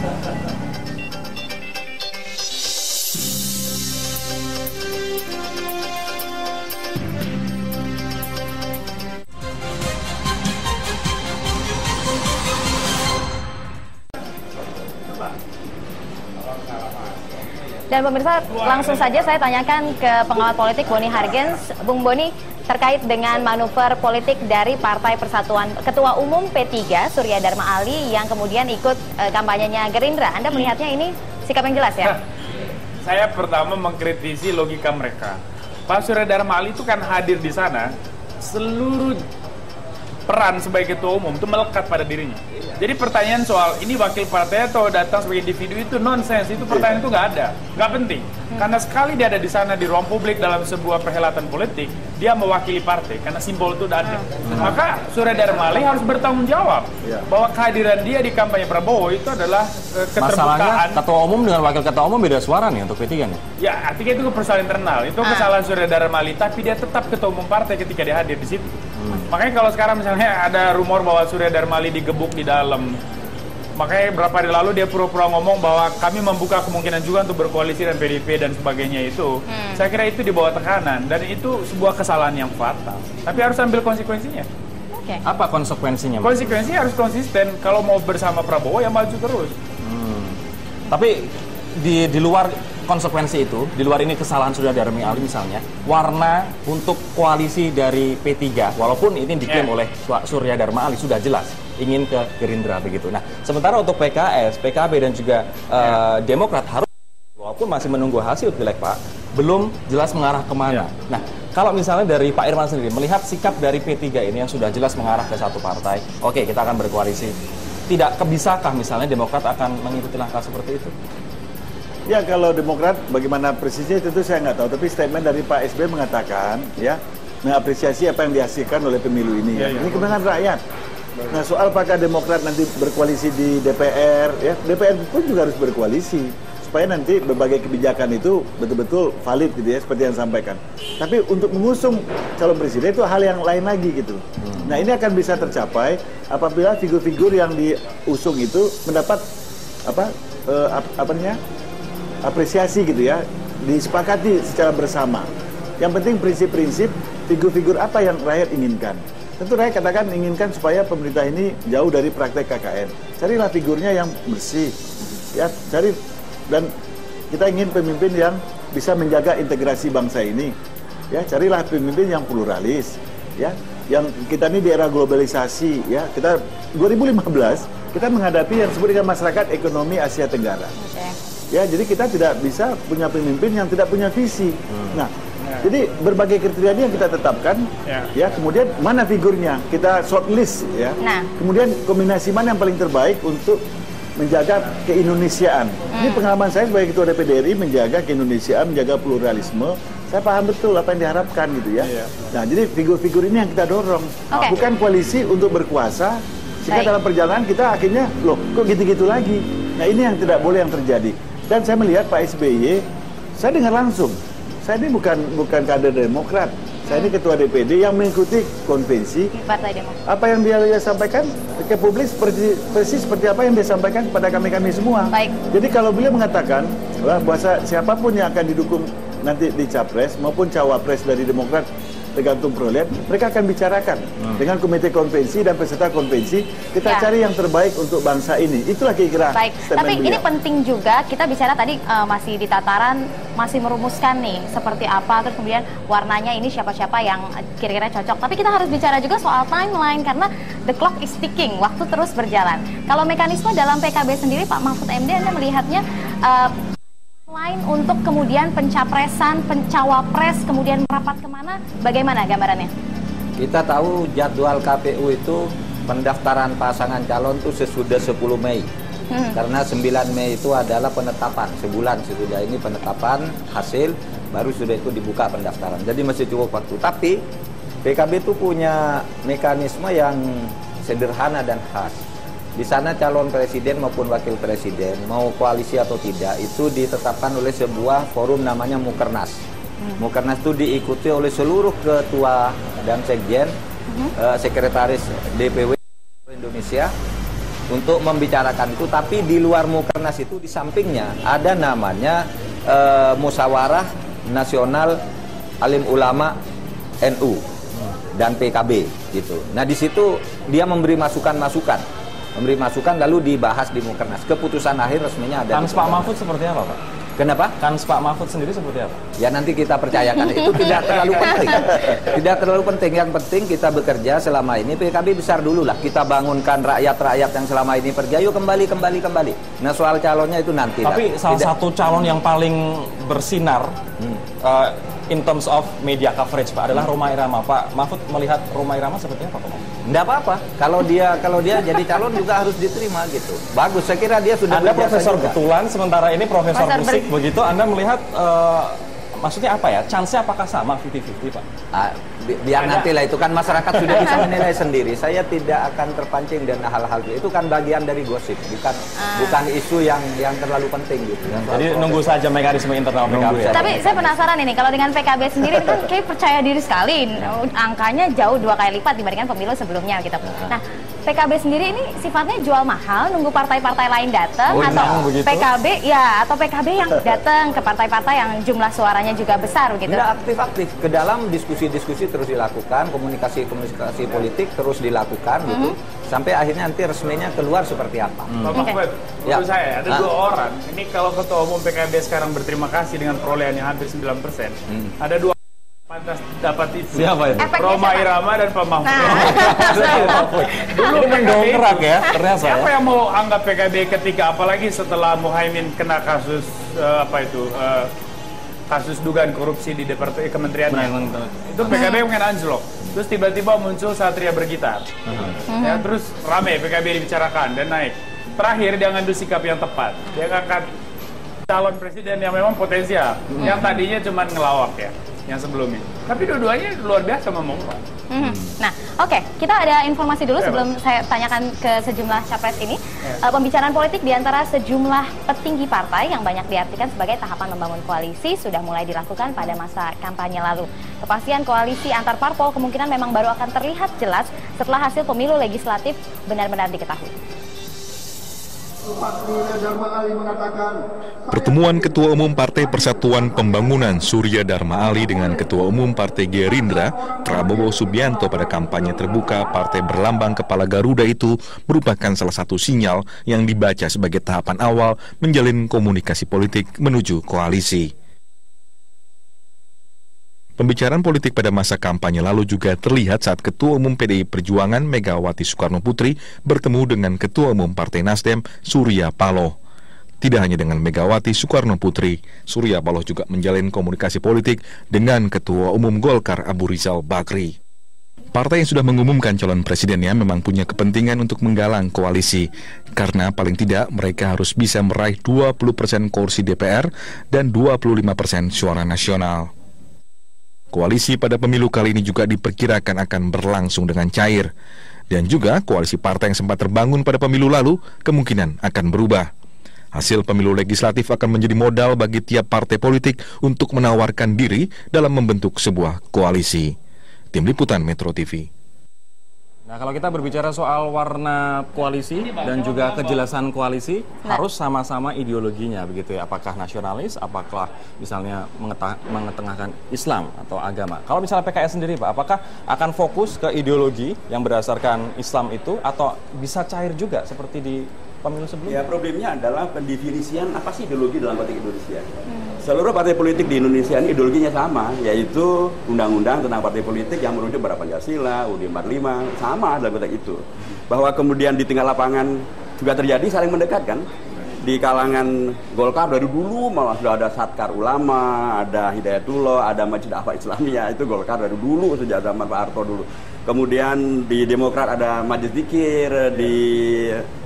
Dan pemirsa, langsung saja saya tanyakan ke pengamat politik Boni Hargens. Bung Boni, terkait dengan manuver politik dari Partai Persatuan Ketua Umum P3 Surya Dharma Ali yang kemudian ikut kampanyenya Gerindra. Anda melihatnya ini sikap yang jelas ya? Saya pertama mengkritisi logika mereka. Pak Surya Dharma Ali itu kan hadir di sana, seluruh peran sebagai ketua umum itu melekat pada dirinya. Jadi pertanyaan soal ini wakil partai atau datang sebagai individu itu nonsens, itu pertanyaan itu nggak ada, nggak penting. Karena sekali dia ada di sana di ruang publik dalam sebuah perhelatan politik, dia mewakili partai karena simbol itu udah ada. Maka Surya Dharma Ali harus bertanggung jawab bahwa kehadiran dia di kampanye Prabowo itu adalah keterbukaan. Masalahnya ketua umum dengan wakil ketua umum beda suara nih untuk P3 nih. Ya, artinya itu persoalan internal, itu kesalahan Surya Dharma Ali, tapi dia tetap ketua umum partai ketika dia hadir di situ. Makanya kalau sekarang misalnya ada rumor bahwa Surya Dharma Ali digebuk di dalam Makanya beberapa hari lalu dia pura-pura ngomong bahwa kami membuka kemungkinan juga untuk berkoalisi dan PDIP dan sebagainya itu. Saya kira itu di bawah tekanan dan itu sebuah kesalahan yang fatal. Tapi harus ambil konsekuensinya. Apa konsekuensinya? Konsekuensinya harus konsisten. Kalau mau bersama Prabowo ya maju terus. Tapi di luar konsekuensi itu, di luar ini kesalahan sudah dari Ali misalnya, warna untuk koalisi dari P3, walaupun ini diklaim oleh Surya Dharma Ali sudah jelas ingin ke Gerindra begitu. Nah, sementara untuk PKS, PKB dan juga Demokrat harus, walaupun masih menunggu hasil pileg Pak, belum jelas mengarah kemana. Nah, kalau misalnya dari Pak Irman sendiri melihat sikap dari P3 ini yang sudah jelas mengarah ke satu partai, oke kita akan berkoalisi. Tidak kebisakah misalnya Demokrat akan mengikuti langkah seperti itu? Ya kalau Demokrat bagaimana persisnya tentu saya nggak tahu, tapi statement dari Pak SBY mengatakan ya mengapresiasi apa yang dihasilkan oleh pemilu ini. Ini kemenangan rakyat. Nah soal apakah Demokrat nanti berkoalisi di DPR, ya DPR pun juga harus berkoalisi supaya nanti berbagai kebijakan itu betul-betul valid gitu ya seperti yang disampaikan. Tapi untuk mengusung calon presiden itu hal yang lain lagi gitu. Nah ini akan bisa tercapai apabila figur-figur yang diusung itu mendapat apresiasi gitu ya, disepakati secara bersama. Yang penting prinsip-prinsip figur-figur apa yang rakyat inginkan. Tentu rakyat katakan inginkan supaya pemerintah ini jauh dari praktek KKN. Carilah figurnya yang bersih, ya cari, dan kita ingin pemimpin yang bisa menjaga integrasi bangsa ini. Ya carilah pemimpin yang pluralis, ya. Yang kita ini di era globalisasi, ya kita 2015 kita menghadapi yang disebut dengan masyarakat ekonomi Asia Tenggara. Ya jadi kita tidak bisa punya pemimpin yang tidak punya visi. Nah. Jadi berbagai kriteria yang kita tetapkan, ya kemudian mana figurnya kita shortlist, ya. Kemudian kombinasi mana yang paling terbaik untuk menjaga keindonesiaan. Ini pengalaman saya sebagai ketua DPD RI menjaga keindonesiaan, menjaga pluralisme. Saya paham betul apa yang diharapkan gitu ya. Nah jadi figur-figur ini yang kita dorong, bukan koalisi untuk berkuasa. Sehingga dalam perjalanan kita akhirnya loh kok gitu-gitu lagi. Nah ini yang tidak boleh yang terjadi. Dan saya melihat Pak SBY, saya dengar langsung. Saya ini bukan kader Demokrat. Saya ini ketua DPD yang mengikuti konvensi. Partai Demokrat. Apa yang dia sampaikan ke publik persis seperti apa yang dia sampaikan kepada kami semua. Jadi kalau beliau mengatakan bahwa siapapun yang akan didukung nanti di Capres maupun Cawapres dari Demokrat tergantung perolehan, mereka akan bicarakan dengan komite konvensi dan peserta konvensi, kita cari yang terbaik untuk bangsa ini. Itulah kira-kira. Tapi ini penting juga, kita bicara tadi masih di tataran, masih merumuskan nih seperti apa, terus kemudian warnanya ini siapa-siapa yang kira-kira cocok. Tapi kita harus bicara juga soal timeline, karena the clock is ticking, waktu terus berjalan. Kalau mekanisme dalam PKB sendiri, Pak Mahfud MD, Anda melihatnya lain untuk kemudian pencapresan, pencawapres, kemudian merapat kemana, bagaimana gambarannya? Kita tahu jadwal KPU itu pendaftaran pasangan calon itu sesudah 10 Mei. Karena 9 Mei itu adalah penetapan, sebulan sesudah ini penetapan hasil, baru sudah itu dibuka pendaftaran. Jadi masih cukup waktu. Tapi PKB itu punya mekanisme yang sederhana dan khas. Di sana calon presiden maupun wakil presiden, mau koalisi atau tidak, itu ditetapkan oleh sebuah forum namanya Mukernas. Mukernas itu diikuti oleh seluruh ketua dan sekjen, sekretaris DPW Indonesia untuk membicarakan itu. Tapi di luar Mukernas itu di sampingnya ada namanya Musyawarah Nasional Alim Ulama NU dan PKB gitu. Nah di situ dia memberi masukan-masukan. Lalu dibahas di Mukernas. Keputusan akhir resminya ada. Kans Pak Mahfud seperti apa, Pak? Kenapa? Kans Pak Mahfud sendiri seperti apa? Ya nanti kita percayakan. Itu tidak terlalu penting. Tidak terlalu penting. Yang penting kita bekerja selama ini. PKB besar dulu lah. Kita bangunkan rakyat-rakyat yang selama ini pergi. Ayo kembali. Nah soal calonnya itu nanti. Tapi salah satu calon yang paling bersinar in terms of media coverage, Pak, adalah Rhoma Irama. Pak Mahfud melihat Rhoma Irama seperti apa, Pak? Tidak apa-apa. Kalau dia jadi calon juga harus diterima gitu. Bagus. Saya kira dia sudah. Anda profesor betulan, sementara ini profesor musik begitu. Anda melihat maksudnya apa ya? Chance-nya apakah sama 50-50, Pak? Biar nantilah, itu kan masyarakat sudah bisa menilai sendiri. Saya tidak akan terpancing dan hal-hal itu kan bagian dari gosip, bukan isu yang terlalu penting gitu. Jadi nunggu saja mekanisme internal PKB. Tapi saya penasaran ini, kalau dengan PKB sendiri kan kayak percaya diri sekali, angkanya jauh 2 kali lipat dibandingkan pemilu sebelumnya gitu. Nah, PKB sendiri ini sifatnya jual mahal, nunggu partai-partai lain datang, atau PKB ya, atau PKB yang datang ke partai-partai yang jumlah suaranya juga besar gitu? Tidak aktif-aktif, ke dalam diskusi-diskusi terus dilakukan, komunikasi politik terus dilakukan gitu, sampai akhirnya nanti resminya keluar seperti apa. Pak Mahfud, menurut saya ada dua orang. Ini kalau Ketua Umum PKB sekarang berterima kasih dengan perolehan yang hampir 9%, ada dua pantas dapat itu. Siapa itu? Roma Irama dan Pak Mahfud. Dulu ini mendongkrak ya, ternyata. Siapa yang mau anggap PKB ketika, apalagi setelah Muhaimin kena kasus kasus dugaan korupsi di kementeriannya. Itu PKB mungkin anjlok. Terus tiba-tiba muncul Satria Bergitar. Ya, terus rame PKB dibicarakan dan naik. Terakhir dia ngambil sikap yang tepat. Dia ngangkat calon presiden yang memang potensial. Yang tadinya cuma ngelawak ya, yang sebelumnya. Tapi dua-duanya luar biasa memompa. Nah, oke, kita ada informasi dulu sebelum saya tanyakan ke sejumlah capres ini. Pembicaraan politik di antara sejumlah petinggi partai yang banyak diartikan sebagai tahapan membangun koalisi sudah mulai dilakukan pada masa kampanye lalu. Kepastian koalisi antar parpol kemungkinan memang baru akan terlihat jelas setelah hasil pemilu legislatif benar-benar diketahui. Pertemuan Ketua Umum Partai Persatuan Pembangunan Surya Dharma Ali dengan Ketua Umum Partai Gerindra Prabowo Subianto pada kampanye terbuka partai berlambang kepala Garuda itu merupakan salah satu sinyal yang dibaca sebagai tahapan awal menjalin komunikasi politik menuju koalisi. Pembicaraan politik pada masa kampanye lalu juga terlihat saat Ketua Umum PDI Perjuangan Megawati Soekarno Putri bertemu dengan Ketua Umum Partai Nasdem Surya Paloh. Tidak hanya dengan Megawati Soekarno Putri, Surya Paloh juga menjalin komunikasi politik dengan Ketua Umum Golkar Abu Rizal Bakri. Partai yang sudah mengumumkan calon presidennya memang punya kepentingan untuk menggalang koalisi, karena paling tidak mereka harus bisa meraih 20% kursi DPR dan 25% suara nasional. Koalisi pada pemilu kali ini juga diperkirakan akan berlangsung dengan cair. Dan juga koalisi partai yang sempat terbangun pada pemilu lalu kemungkinan akan berubah. Hasil pemilu legislatif akan menjadi modal bagi tiap partai politik untuk menawarkan diri dalam membentuk sebuah koalisi. Tim Liputan Metro TV. Nah, kalau kita berbicara soal warna koalisi dan juga kejelasan koalisi, harus sama-sama ideologinya, begitu ya. Apakah nasionalis, apakah misalnya mengetengahkan Islam atau agama. Kalau misalnya PKS sendiri, Pak, apakah akan fokus ke ideologi yang berdasarkan Islam itu, atau bisa cair juga seperti di pemilu sebelumnya? Ya, problemnya adalah pendefinisian apa sih ideologi dalam konteks Indonesia. Seluruh partai politik di Indonesia ini ideologinya sama, yaitu undang-undang tentang partai politik yang merujuk pada Pancasila, UUD 45, sama dalam konteks itu. Bahwa kemudian di tingkat lapangan juga terjadi saling mendekatkan. Di kalangan Golkar dari dulu malah sudah ada Satkar Ulama, ada Hidayatullah, ada Masjid Ahmad Islamiyah, itu Golkar dari dulu sejak zaman Pak Harto dulu. Kemudian di Demokrat ada Majelis Dzikir, di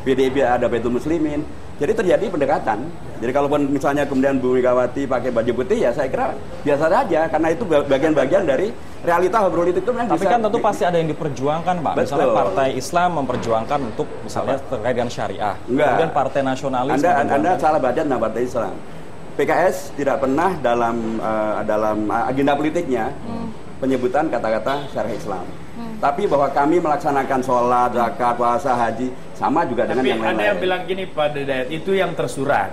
PDIP ada Baitul Muslimin. Jadi terjadi pendekatan. Jadi kalaupun misalnya kemudian Bu Megawati pakai baju putih, ya saya kira biasa saja, karena itu bagian-bagian dari realita politik itu. Tapi kan tentu pasti ada yang diperjuangkan, Pak. Betul. Misalnya Partai Islam memperjuangkan untuk misalnya terkait dengan syariah. Enggak. Kemudian Partai Nasionalis. Anda salah baca tentang Partai Islam. PKS tidak pernah dalam agenda politiknya penyebutan kata-kata syariah Islam. Tapi bahwa kami melaksanakan sholat, zakat, puasa, haji sama juga dengan yang lain-lain. Tapi ada yang bilang gini, Pak Dayat, itu yang tersurat.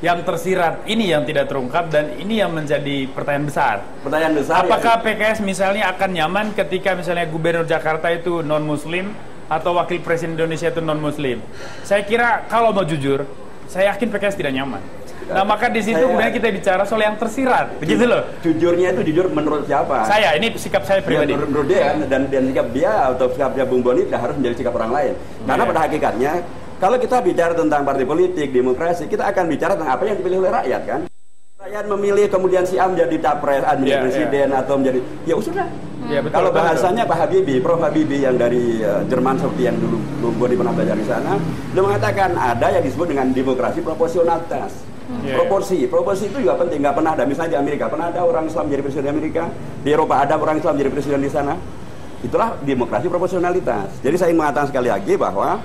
Yang tersirat ini yang tidak terungkap, dan ini yang menjadi pertanyaan besar. Pertanyaan besar. Apakah PKS misalnya akan nyaman ketika misalnya Gubernur Jakarta itu non-Muslim atau Wakil Presiden Indonesia itu non-Muslim? Saya kira kalau mau jujur, saya yakin PKS tidak nyaman. Nah, maka di situ kemudian kita bicara soal yang tersirat, begitu loh. Jujurnya itu jujur menurut siapa? Saya, ini sikap saya pribadi. Ya, menurut dia, dan sikap dia atau sikapnya Bung Boni tidak harus menjadi sikap orang lain. Karena pada hakikatnya, kalau kita bicara tentang partai politik, demokrasi, kita akan bicara tentang apa yang dipilih oleh rakyat, kan? Rakyat memilih kemudian si A menjadi capres, menjadi presiden, atau menjadi, ya sudah. Ya, betul, kalau bahasanya betul. Pak Habibie, Prof. Habibie yang dari Jerman seperti yang dulu Bung Boni pernah belajar di sana, dia mengatakan ada yang disebut dengan demokrasi proporsionalitas. Proporsi itu juga penting. Nggak pernah ada, misalnya di Amerika pernah ada orang Islam jadi presiden di Amerika, di Eropa ada orang Islam jadi presiden di sana. Itulah demokrasi proporsionalitas. Jadi saya ingin mengatakan sekali lagi bahwa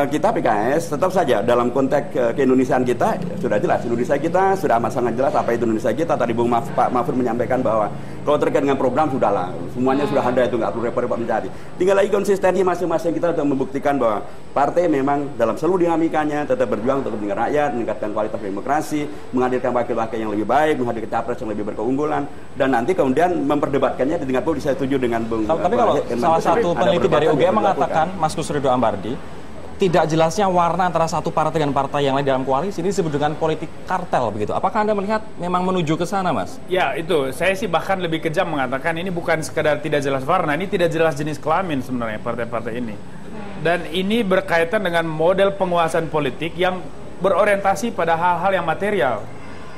kita PKS tetap saja dalam konteks keindonesiaan kita sudah jelas. Indonesia kita sudah amat sangat jelas apa itu Indonesia kita. Tadi Pak Mahfud menyampaikan bahwa kalau terkait dengan program sudahlah, semuanya sudah ada, itu nggak perlu repot-repot mencari. Tinggal lagi konsistensi masing-masing kita untuk membuktikan bahwa partai memang dalam seluruh dinamikanya tetap berjuang untuk kepentingan rakyat, meningkatkan kualitas demokrasi, menghadirkan wakil-wakil yang lebih baik, menghadirkan capres yang lebih berkeunggulan, dan nanti kemudian memperdebatkannya di tingkat publik. Saya setuju dengan Bung. Tapi kalau salah satu peneliti dari UGM mengatakan, Mas Kusrido Ambardi, tidak jelasnya warna antara satu partai dengan partai yang lain dalam koalisi ini disebut dengan politik kartel begitu. Apakah Anda melihat memang menuju ke sana, Mas? Ya, itu. Saya sih bahkan lebih kejam mengatakan ini bukan sekedar tidak jelas warna, ini tidak jelas jenis kelamin sebenarnya partai-partai ini. Dan ini berkaitan dengan model penguasaan politik yang berorientasi pada hal-hal yang material.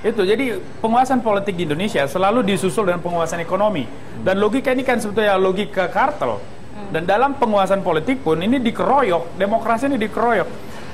Itu, jadi penguasaan politik di Indonesia selalu disusul dengan penguasaan ekonomi. Dan logika ini kan sebetulnya logika kartel. Dan dalam penguasaan politik pun ini dikeroyok, demokrasi ini dikeroyok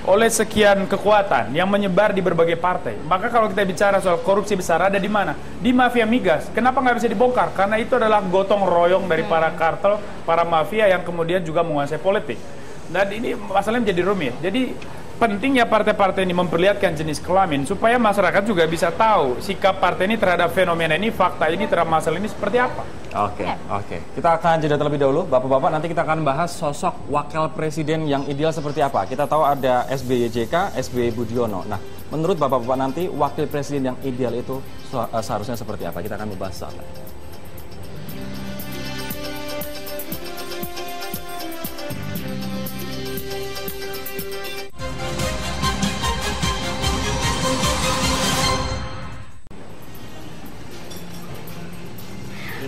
oleh sekian kekuatan yang menyebar di berbagai partai. Maka kalau kita bicara soal korupsi besar ada di mana? Di mafia migas. Kenapa nggak bisa dibongkar? Karena itu adalah gotong royong dari para kartel, para mafia yang kemudian juga menguasai politik. Dan ini masalahnya menjadi rumit. Jadi pentingnya partai-partai ini memperlihatkan jenis kelamin supaya masyarakat juga bisa tahu sikap partai ini terhadap fenomena ini, fakta ini terhadap masalah ini seperti apa. Oke. Kita akan jeda terlebih dahulu, Bapak-bapak. Nanti kita akan bahas sosok wakil presiden yang ideal seperti apa. Kita tahu ada SBY JK, SBY Budiono. Nah, menurut Bapak-bapak nanti wakil presiden yang ideal itu seharusnya seperti apa? Kita akan membahas saat ini.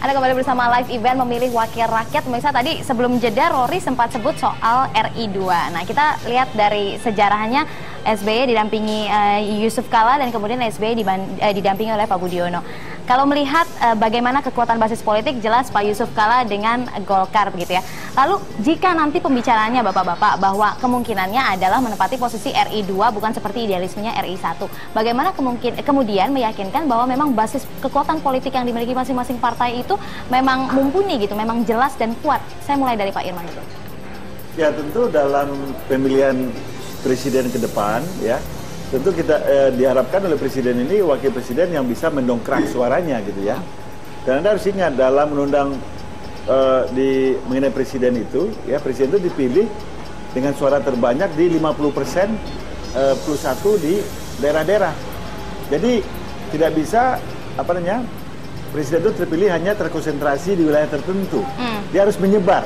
Anda kembali bersama Live Event Memilih Wakil Rakyat. Pemirsa, tadi sebelum jeda Rory sempat sebut soal RI2. Nah, kita lihat dari sejarahnya SBY didampingi Yusuf Kala dan kemudian SBY didampingi oleh Pak Budiono. Kalau melihat bagaimana kekuatan basis politik, jelas Pak Yusuf Kala dengan Golkar begitu ya. Lalu jika nanti pembicaraannya Bapak-bapak bahwa kemungkinannya adalah menempati posisi RI2 bukan seperti idealismenya RI1. Bagaimana kemudian meyakinkan bahwa memang basis kekuatan politik yang dimiliki masing-masing partai itu memang mumpuni gitu, memang jelas dan kuat. Saya mulai dari Pak Irman dulu. Ya, tentu dalam pemilihan presiden ke depan ya, tentu kita diharapkan oleh presiden ini wakil presiden yang bisa mendongkrak suaranya gitu ya. Dan Anda harus ingat dalam undang mengenai presiden itu ya, presiden itu dipilih dengan suara terbanyak di 50% plus 1 di daerah-daerah. Jadi tidak bisa presiden itu terpilih hanya terkonsentrasi di wilayah tertentu. Dia harus menyebar.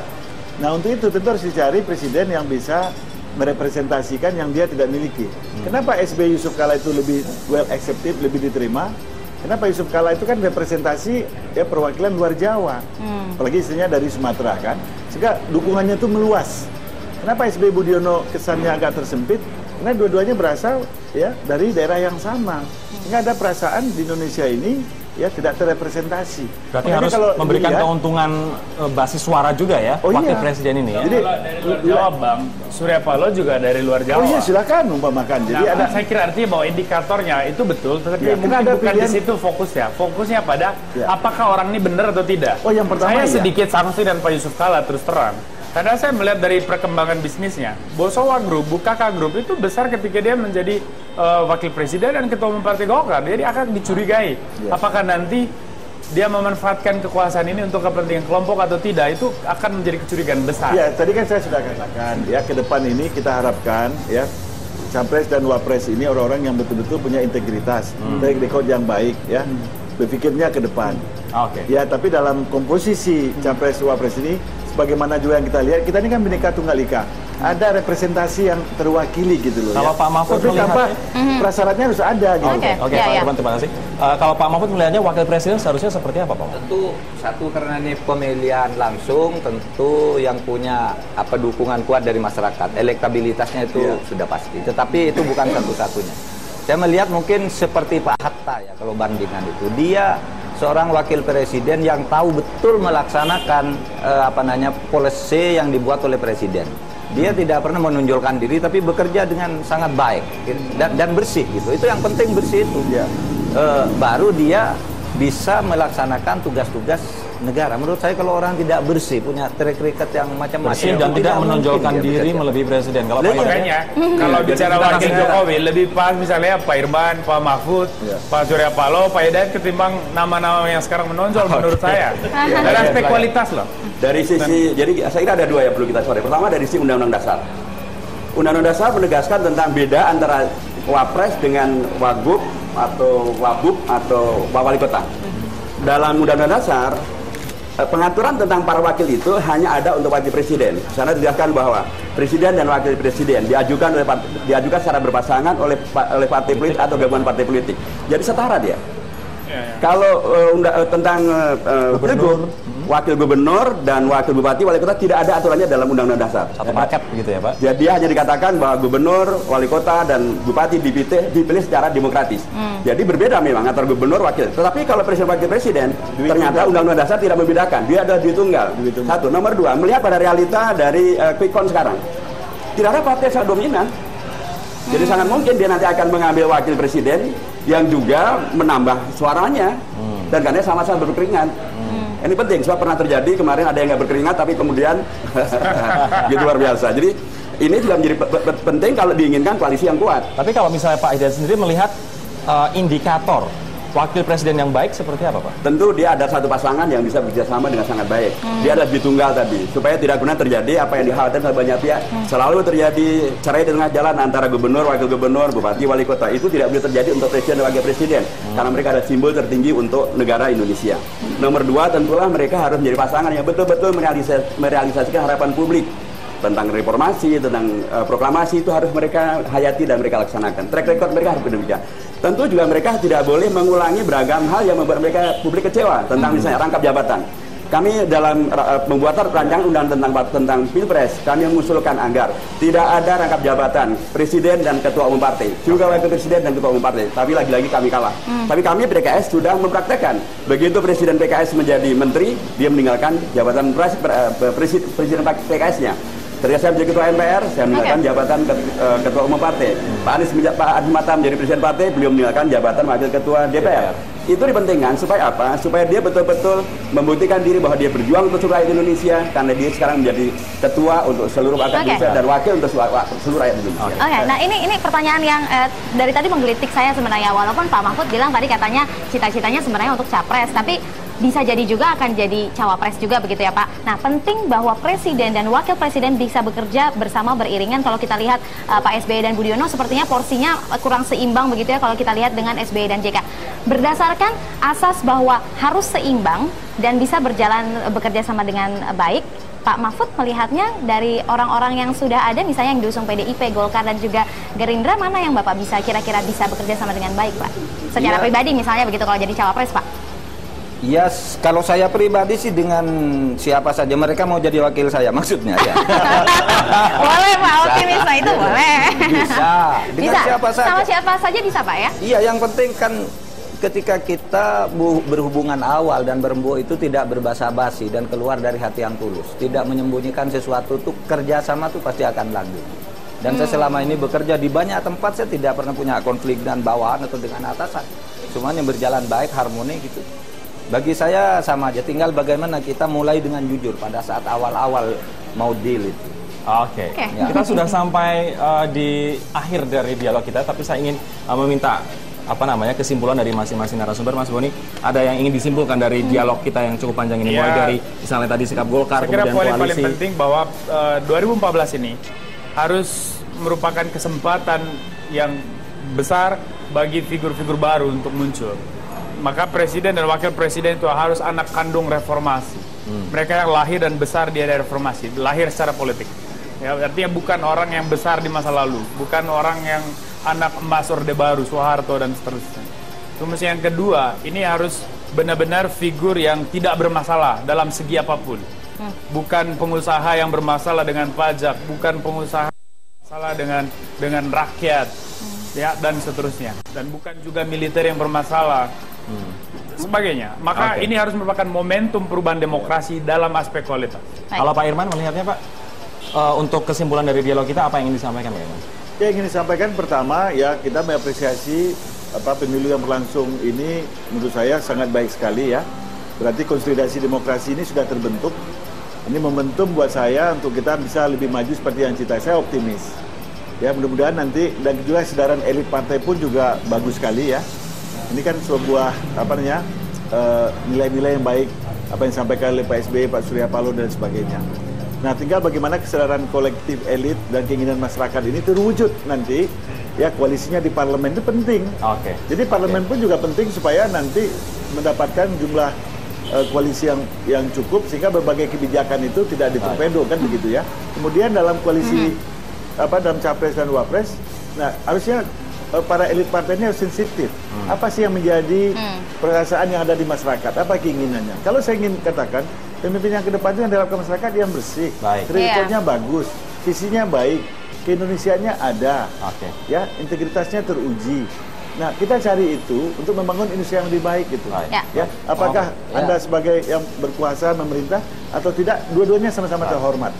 Nah, untuk itu tentu harus dicari presiden yang bisa merepresentasikan yang dia tidak miliki. Kenapa SBY Yusuf Kala itu lebih well accepted, lebih diterima? Kenapa Yusuf Kala itu kan representasi ya perwakilan luar Jawa, apalagi istilahnya dari Sumatera kan, sehingga dukungannya itu meluas. Kenapa SBY Budiono kesannya agak tersempit? Karena dua-duanya berasal ya dari daerah yang sama, sehingga ada perasaan di Indonesia ini ya tidak terrepresentasi. Berarti harus memberikan keuntungan basis suara juga ya, wakil presiden ini ya. Jadi dari luar Jawa, Bang, Surya Paloh juga dari luar Jawa. Oh iya, silakan umpamakan. Jadi saya kira artinya bahwa indikatornya itu betul, tetapi mungkin bukan di situ fokusnya. Fokusnya pada apakah orang ini benar atau tidak. Oh, yang pertama saya sedikit sanksi dan Pak Yusuf Kala terus terang. Karena saya melihat dari perkembangan bisnisnya, Bosowa Group, Bukaka Group itu besar ketika dia menjadi wakil presiden dan ketua umum Partai Golkar. Jadi akan dicurigai apakah nanti dia memanfaatkan kekuasaan ini untuk kepentingan kelompok atau tidak, itu akan menjadi kecurigaan besar. Ya, tadi kan saya sudah katakan ya, ke depan ini kita harapkan ya Capres dan Wapres ini orang-orang yang betul-betul punya integritas, track record yang baik ya, berpikirnya ke depan. Ya, tapi dalam komposisi Capres Wapres ini sebagaimana juga yang kita lihat, kita ini kan Bhinneka Tunggal Ika. Ada representasi yang terwakili gitu loh. Kalau Pak Mahfud melihat prasyaratnya harus ada gitu. Oke, Pak Irman, terima kasih. Kalau Pak Mahfud melihatnya wakil presiden seharusnya seperti apa, Pak? Tentu satu, karena ini pemilihan langsung, tentu yang punya dukungan kuat dari masyarakat, elektabilitasnya itu sudah pasti. Tetapi itu bukan satu-satunya. Saya melihat mungkin seperti Pak Hatta ya, kalau bandingan itu, dia seorang wakil presiden yang tahu betul melaksanakan policy yang dibuat oleh presiden. Dia tidak pernah menonjolkan diri, tapi bekerja dengan sangat baik dan bersih gitu. Itu yang penting, bersih itu. Baru dia bisa melaksanakan tugas-tugas negara. Menurut saya kalau orang tidak bersih, punya track record yang macam-macam, bersih dan tidak menonjolkan diri melebihi presiden. Kalau makanya kalau bicara wakil Jokowi lebih pas misalnya Pak Irman, Pak Mahfud, Pak Surya Paloh, Pak Hidayat ketimbang nama-nama yang sekarang menonjol menurut saya. Dari aspek kualitas loh. Dari sisi, jadi saya kira ada dua yang perlu kita soroti. Pertama dari sisi Undang-Undang Dasar. Undang-Undang Dasar menegaskan tentang beda antara Wapres dengan Wagub atau Wabub atau Wali Kota. Dalam Undang-Undang Dasar, pengaturan tentang para wakil itu hanya ada untuk wakil presiden. Sana dijelaskan bahwa presiden dan wakil presiden diajukan secara berpasangan oleh partai politik atau gabungan partai politik. Jadi setara dia. Kalau tentang wakil gubernur dan wakil bupati, wali kota tidak ada aturannya dalam Undang-Undang Dasar. Satu paket gitu ya Pak? Jadi hanya dikatakan bahwa gubernur, wali kota dan bupati dipilih secara demokratis. Jadi berbeda memang antara gubernur, wakil. Tetapi kalau presiden wakil presiden, ternyata Undang-Undang Dasar tidak membedakan. Dia adalah duit tunggal. Satu. Nomor dua, melihat pada realita dari quick count sekarang, tidak ada partai yang sangat dominan. Jadi sangat mungkin dia nanti akan mengambil wakil presiden yang juga menambah suaranya dan karena sama-sama berkeringat. Ini penting, sebab pernah terjadi kemarin ada yang nggak berkeringat tapi kemudian gitu luar biasa. Jadi ini juga menjadi penting kalau diinginkan koalisi yang kuat. Tapi kalau misalnya Pak Hidayat sendiri melihat indikator wakil presiden yang baik seperti apa Pak? Tentu dia ada satu pasangan yang bisa bekerjasama dengan sangat baik. Dia ada duit tunggal tadi, supaya tidak pernah terjadi apa yang dikhawatirkan oleh banyak pihak. Selalu terjadi cerai di tengah jalan antara gubernur, wakil gubernur, bupati, wali kota. Itu tidak boleh terjadi untuk presiden dan wakil presiden, karena mereka ada simbol tertinggi untuk negara Indonesia. Nomor dua, tentulah mereka harus menjadi pasangan yang betul-betul merealisasikan harapan publik tentang reformasi, tentang proklamasi, itu harus mereka hayati dan mereka laksanakan. Track record mereka harus demikian. Tentu juga mereka tidak boleh mengulangi beragam hal yang membuat mereka publik kecewa tentang misalnya rangkap jabatan. Kami dalam membuat rancangan undang tentang Pilpres, kami mengusulkan agar tidak ada rangkap jabatan presiden dan ketua umum partai, juga wakil presiden dan ketua umum partai. Tapi lagi-lagi kami kalah. Tapi kami PKS sudah mempraktekkan. Begitu presiden PKS menjadi menteri, dia meninggalkan jabatan presiden PKS-nya. Ketika saya menjadi ketua MPR, saya meninggalkan jabatan ketua umum partai. Pak Anies Mata menjadi presiden partai, beliau meninggalkan jabatan wakil ketua DPR. Itu dipentingkan supaya apa? Supaya dia betul-betul membuktikan diri bahwa dia berjuang untuk seluruh rakyat Indonesia, karena dia sekarang menjadi ketua untuk seluruh rakyat Indonesia dan wakil untuk seluruh rakyat Indonesia. Nah ini pertanyaan yang dari tadi menggelitik saya sebenarnya. Walaupun Pak Mahfud bilang tadi katanya cita-citanya sebenarnya untuk capres, tapi bisa jadi juga akan jadi cawapres juga begitu ya Pak. Nah penting bahwa presiden dan wakil presiden bisa bekerja bersama beriringan. Kalau kita lihat Pak SBY dan Budiono sepertinya porsinya kurang seimbang begitu ya kalau kita lihat dengan SBY dan JK. Berdasarkan asas bahwa harus seimbang dan bisa bekerja sama dengan baik, Pak Mahfud melihatnya dari orang-orang yang sudah ada misalnya yang diusung PDIP, Golkar dan juga Gerindra, mana yang Bapak bisa kira-kira bisa bekerja sama dengan baik Pak? Secara pribadi misalnya begitu kalau jadi cawapres Pak. Ya, kalau saya pribadi sih dengan siapa saja mereka mau jadi wakil saya, maksudnya ya. Boleh Pak, optimis itu boleh. Bisa. Dengan siapa saja. Sama siapa saja bisa Pak ya? Iya, yang penting kan ketika kita berhubungan awal dan berembuk itu tidak berbasa-basi dan keluar dari hati yang tulus, tidak menyembunyikan sesuatu, tuh kerjasama tuh pasti akan langgeng. Dan saya selama ini bekerja di banyak tempat, saya tidak pernah punya konflik dengan bawahan atau dengan atasan. Semuanya berjalan baik, harmoni gitu. Bagi saya sama aja, tinggal bagaimana kita mulai dengan jujur pada saat awal-awal mau deal itu. Oke. Ya. Kita sudah sampai di akhir dari dialog kita, tapi saya ingin meminta kesimpulan dari masing-masing narasumber. Mas Boni, ada yang ingin disimpulkan dari dialog kita yang cukup panjang ini, mulai dari misalnya tadi sikap Golkar, kemudian koalisi. Saya kira paling penting bahwa 2014 ini harus merupakan kesempatan yang besar bagi figur-figur baru untuk muncul. Maka presiden dan wakil presiden itu harus anak kandung reformasi. Mereka yang lahir dan besar di era reformasi, lahir secara politik. Ya, artinya bukan orang yang besar di masa lalu, bukan orang yang anak emas Orde Baru, Soeharto dan seterusnya. Terus yang kedua, ini harus benar-benar figur yang tidak bermasalah dalam segi apapun. Bukan pengusaha yang bermasalah dengan pajak, bukan pengusaha yang bermasalah dengan rakyat, ya, dan seterusnya. Dan bukan juga militer yang bermasalah. Sebagainya. Maka ini harus merupakan momentum perubahan demokrasi dalam aspek kualitas. Kalau Pak Irman melihatnya Pak, untuk kesimpulan dari dialog kita apa yang ingin disampaikan Pak Irman? Ya, ingin disampaikan pertama ya kita mengapresiasi pemilu yang berlangsung ini menurut saya sangat baik sekali ya. Berarti konsolidasi demokrasi ini sudah terbentuk. Ini momentum buat saya untuk kita bisa lebih maju seperti yang cita. Saya optimis. Ya, mudah-mudahan nanti, dan juga kesadaran elit partai pun juga bagus sekali ya. Ini kan sebuah nilai-nilai yang baik, apa yang disampaikan oleh Pak SBY, Pak Surya Paloh dan sebagainya. Nah, tinggal bagaimana kesadaran kolektif elit dan keinginan masyarakat ini terwujud nanti. Ya, koalisinya di parlemen itu penting. Jadi parlemen pun juga penting supaya nanti mendapatkan jumlah koalisi yang cukup sehingga berbagai kebijakan itu tidak ditorpedo, kan begitu ya. Kemudian dalam koalisi dalam capres dan wapres, nah harusnya para elit partai ini harus sensitif. Apa sih yang menjadi perasaan yang ada di masyarakat? Apa keinginannya? Kalau saya ingin katakan, pemimpin yang ke depan itu yang diharapkan masyarakat yang bersih, rekodnya bagus, visinya baik, keindonesiaannya ada, ya, integritasnya teruji. Nah, kita cari itu untuk membangun Indonesia yang lebih baik gitu. Ya, apakah Anda sebagai yang berkuasa memerintah atau tidak, dua-duanya sama-sama terhormat.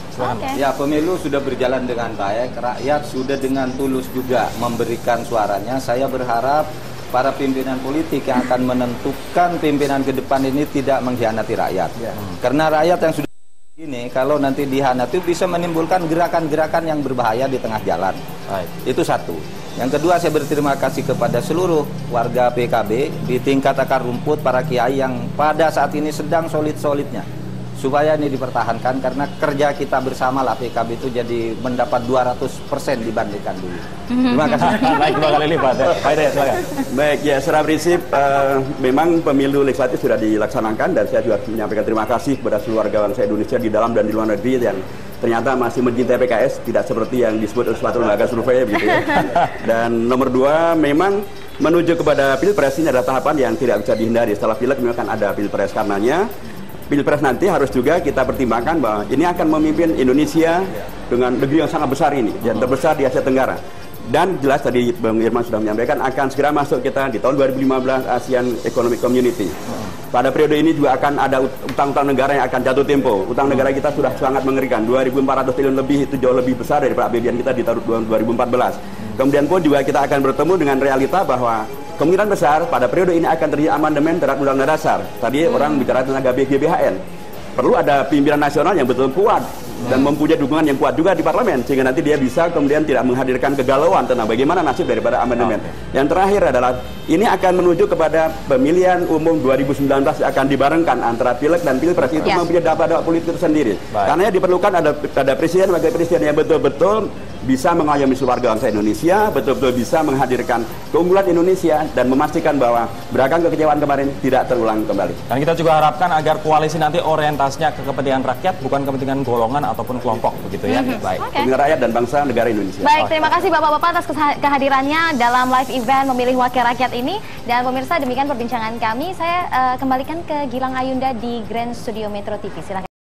Ya, pemilu sudah berjalan dengan baik, rakyat sudah dengan tulus juga memberikan suaranya. Saya berharap para pimpinan politik yang akan menentukan pimpinan ke depan ini tidak mengkhianati rakyat. Karena rakyat yang sudah ini kalau nanti dihianati bisa menimbulkan gerakan-gerakan yang berbahaya di tengah jalan. Itu satu. Yang kedua, saya berterima kasih kepada seluruh warga PKB di tingkat akar rumput, para kiai yang pada saat ini sedang solid-solidnya supaya ini dipertahankan, karena kerja kita bersama lah PKB itu jadi mendapat 200% dibandingkan dulu. Terima kasih. Baik, dua kali lipat. Pak Hidayat, silakan. Baik, ya secara prinsip memang pemilu legislatif sudah dilaksanakan, dan saya juga menyampaikan terima kasih kepada seluruh warga bangsa Indonesia di dalam dan di luar negeri yang ternyata masih mencintai PKS, tidak seperti yang disebut oleh suatu lembaga survei begitu ya. Dan nomor dua, memang menuju kepada Pilpres ini adalah tahapan yang tidak bisa dihindari. Setelah Pileg memang akan ada Pilpres, karenanya Pilpres nanti harus juga kita pertimbangkan bahwa ini akan memimpin Indonesia dengan negeri yang sangat besar ini, yang terbesar di Asia Tenggara. Dan jelas tadi Bang Irman sudah menyampaikan akan segera masuk kita di tahun 2015 ASEAN Economic Community. Pada periode ini juga akan ada utang-utang negara yang akan jatuh tempo. Utang negara kita sudah sangat mengerikan, 2.400 triliun lebih, itu jauh lebih besar dari APBN kita di tahun 2014. Kemudian pun juga kita akan bertemu dengan realita bahwa kemungkinan besar pada periode ini akan terjadi amandemen terhadap Undang-Undang Dasar. Tadi orang bicara tentang GBHN. Perlu ada pimpinan nasional yang betul kuat dan mempunyai dukungan yang kuat juga di parlemen, sehingga nanti dia bisa kemudian tidak menghadirkan kegalauan tentang bagaimana nasib daripada amandemen. Yang terakhir adalah ini akan menuju kepada pemilihan umum 2019 yang akan dibarengkan antara Pileg dan Pilpres. Itu mempunyai dampak politik tersendiri. Karena diperlukan ada presiden, wakil presiden yang betul-betul bisa mengayomi seluruh warga bangsa Indonesia, betul-betul bisa menghadirkan keunggulan Indonesia dan memastikan bahwa beragam kekecewaan kemarin tidak terulang kembali. Dan kita juga harapkan agar koalisi nanti orientasinya ke kepentingan rakyat, bukan kepentingan golongan ataupun kelompok, begitu ya. Baik. Kepentingan rakyat dan bangsa negara Indonesia. Baik, terima kasih Bapak-Bapak atas kehadirannya dalam live event Memilih Wakil Rakyat ini. Dan pemirsa, demikian perbincangan kami. Saya kembalikan ke Gilang Ayunda di Grand Studio Metro TV. Silakan.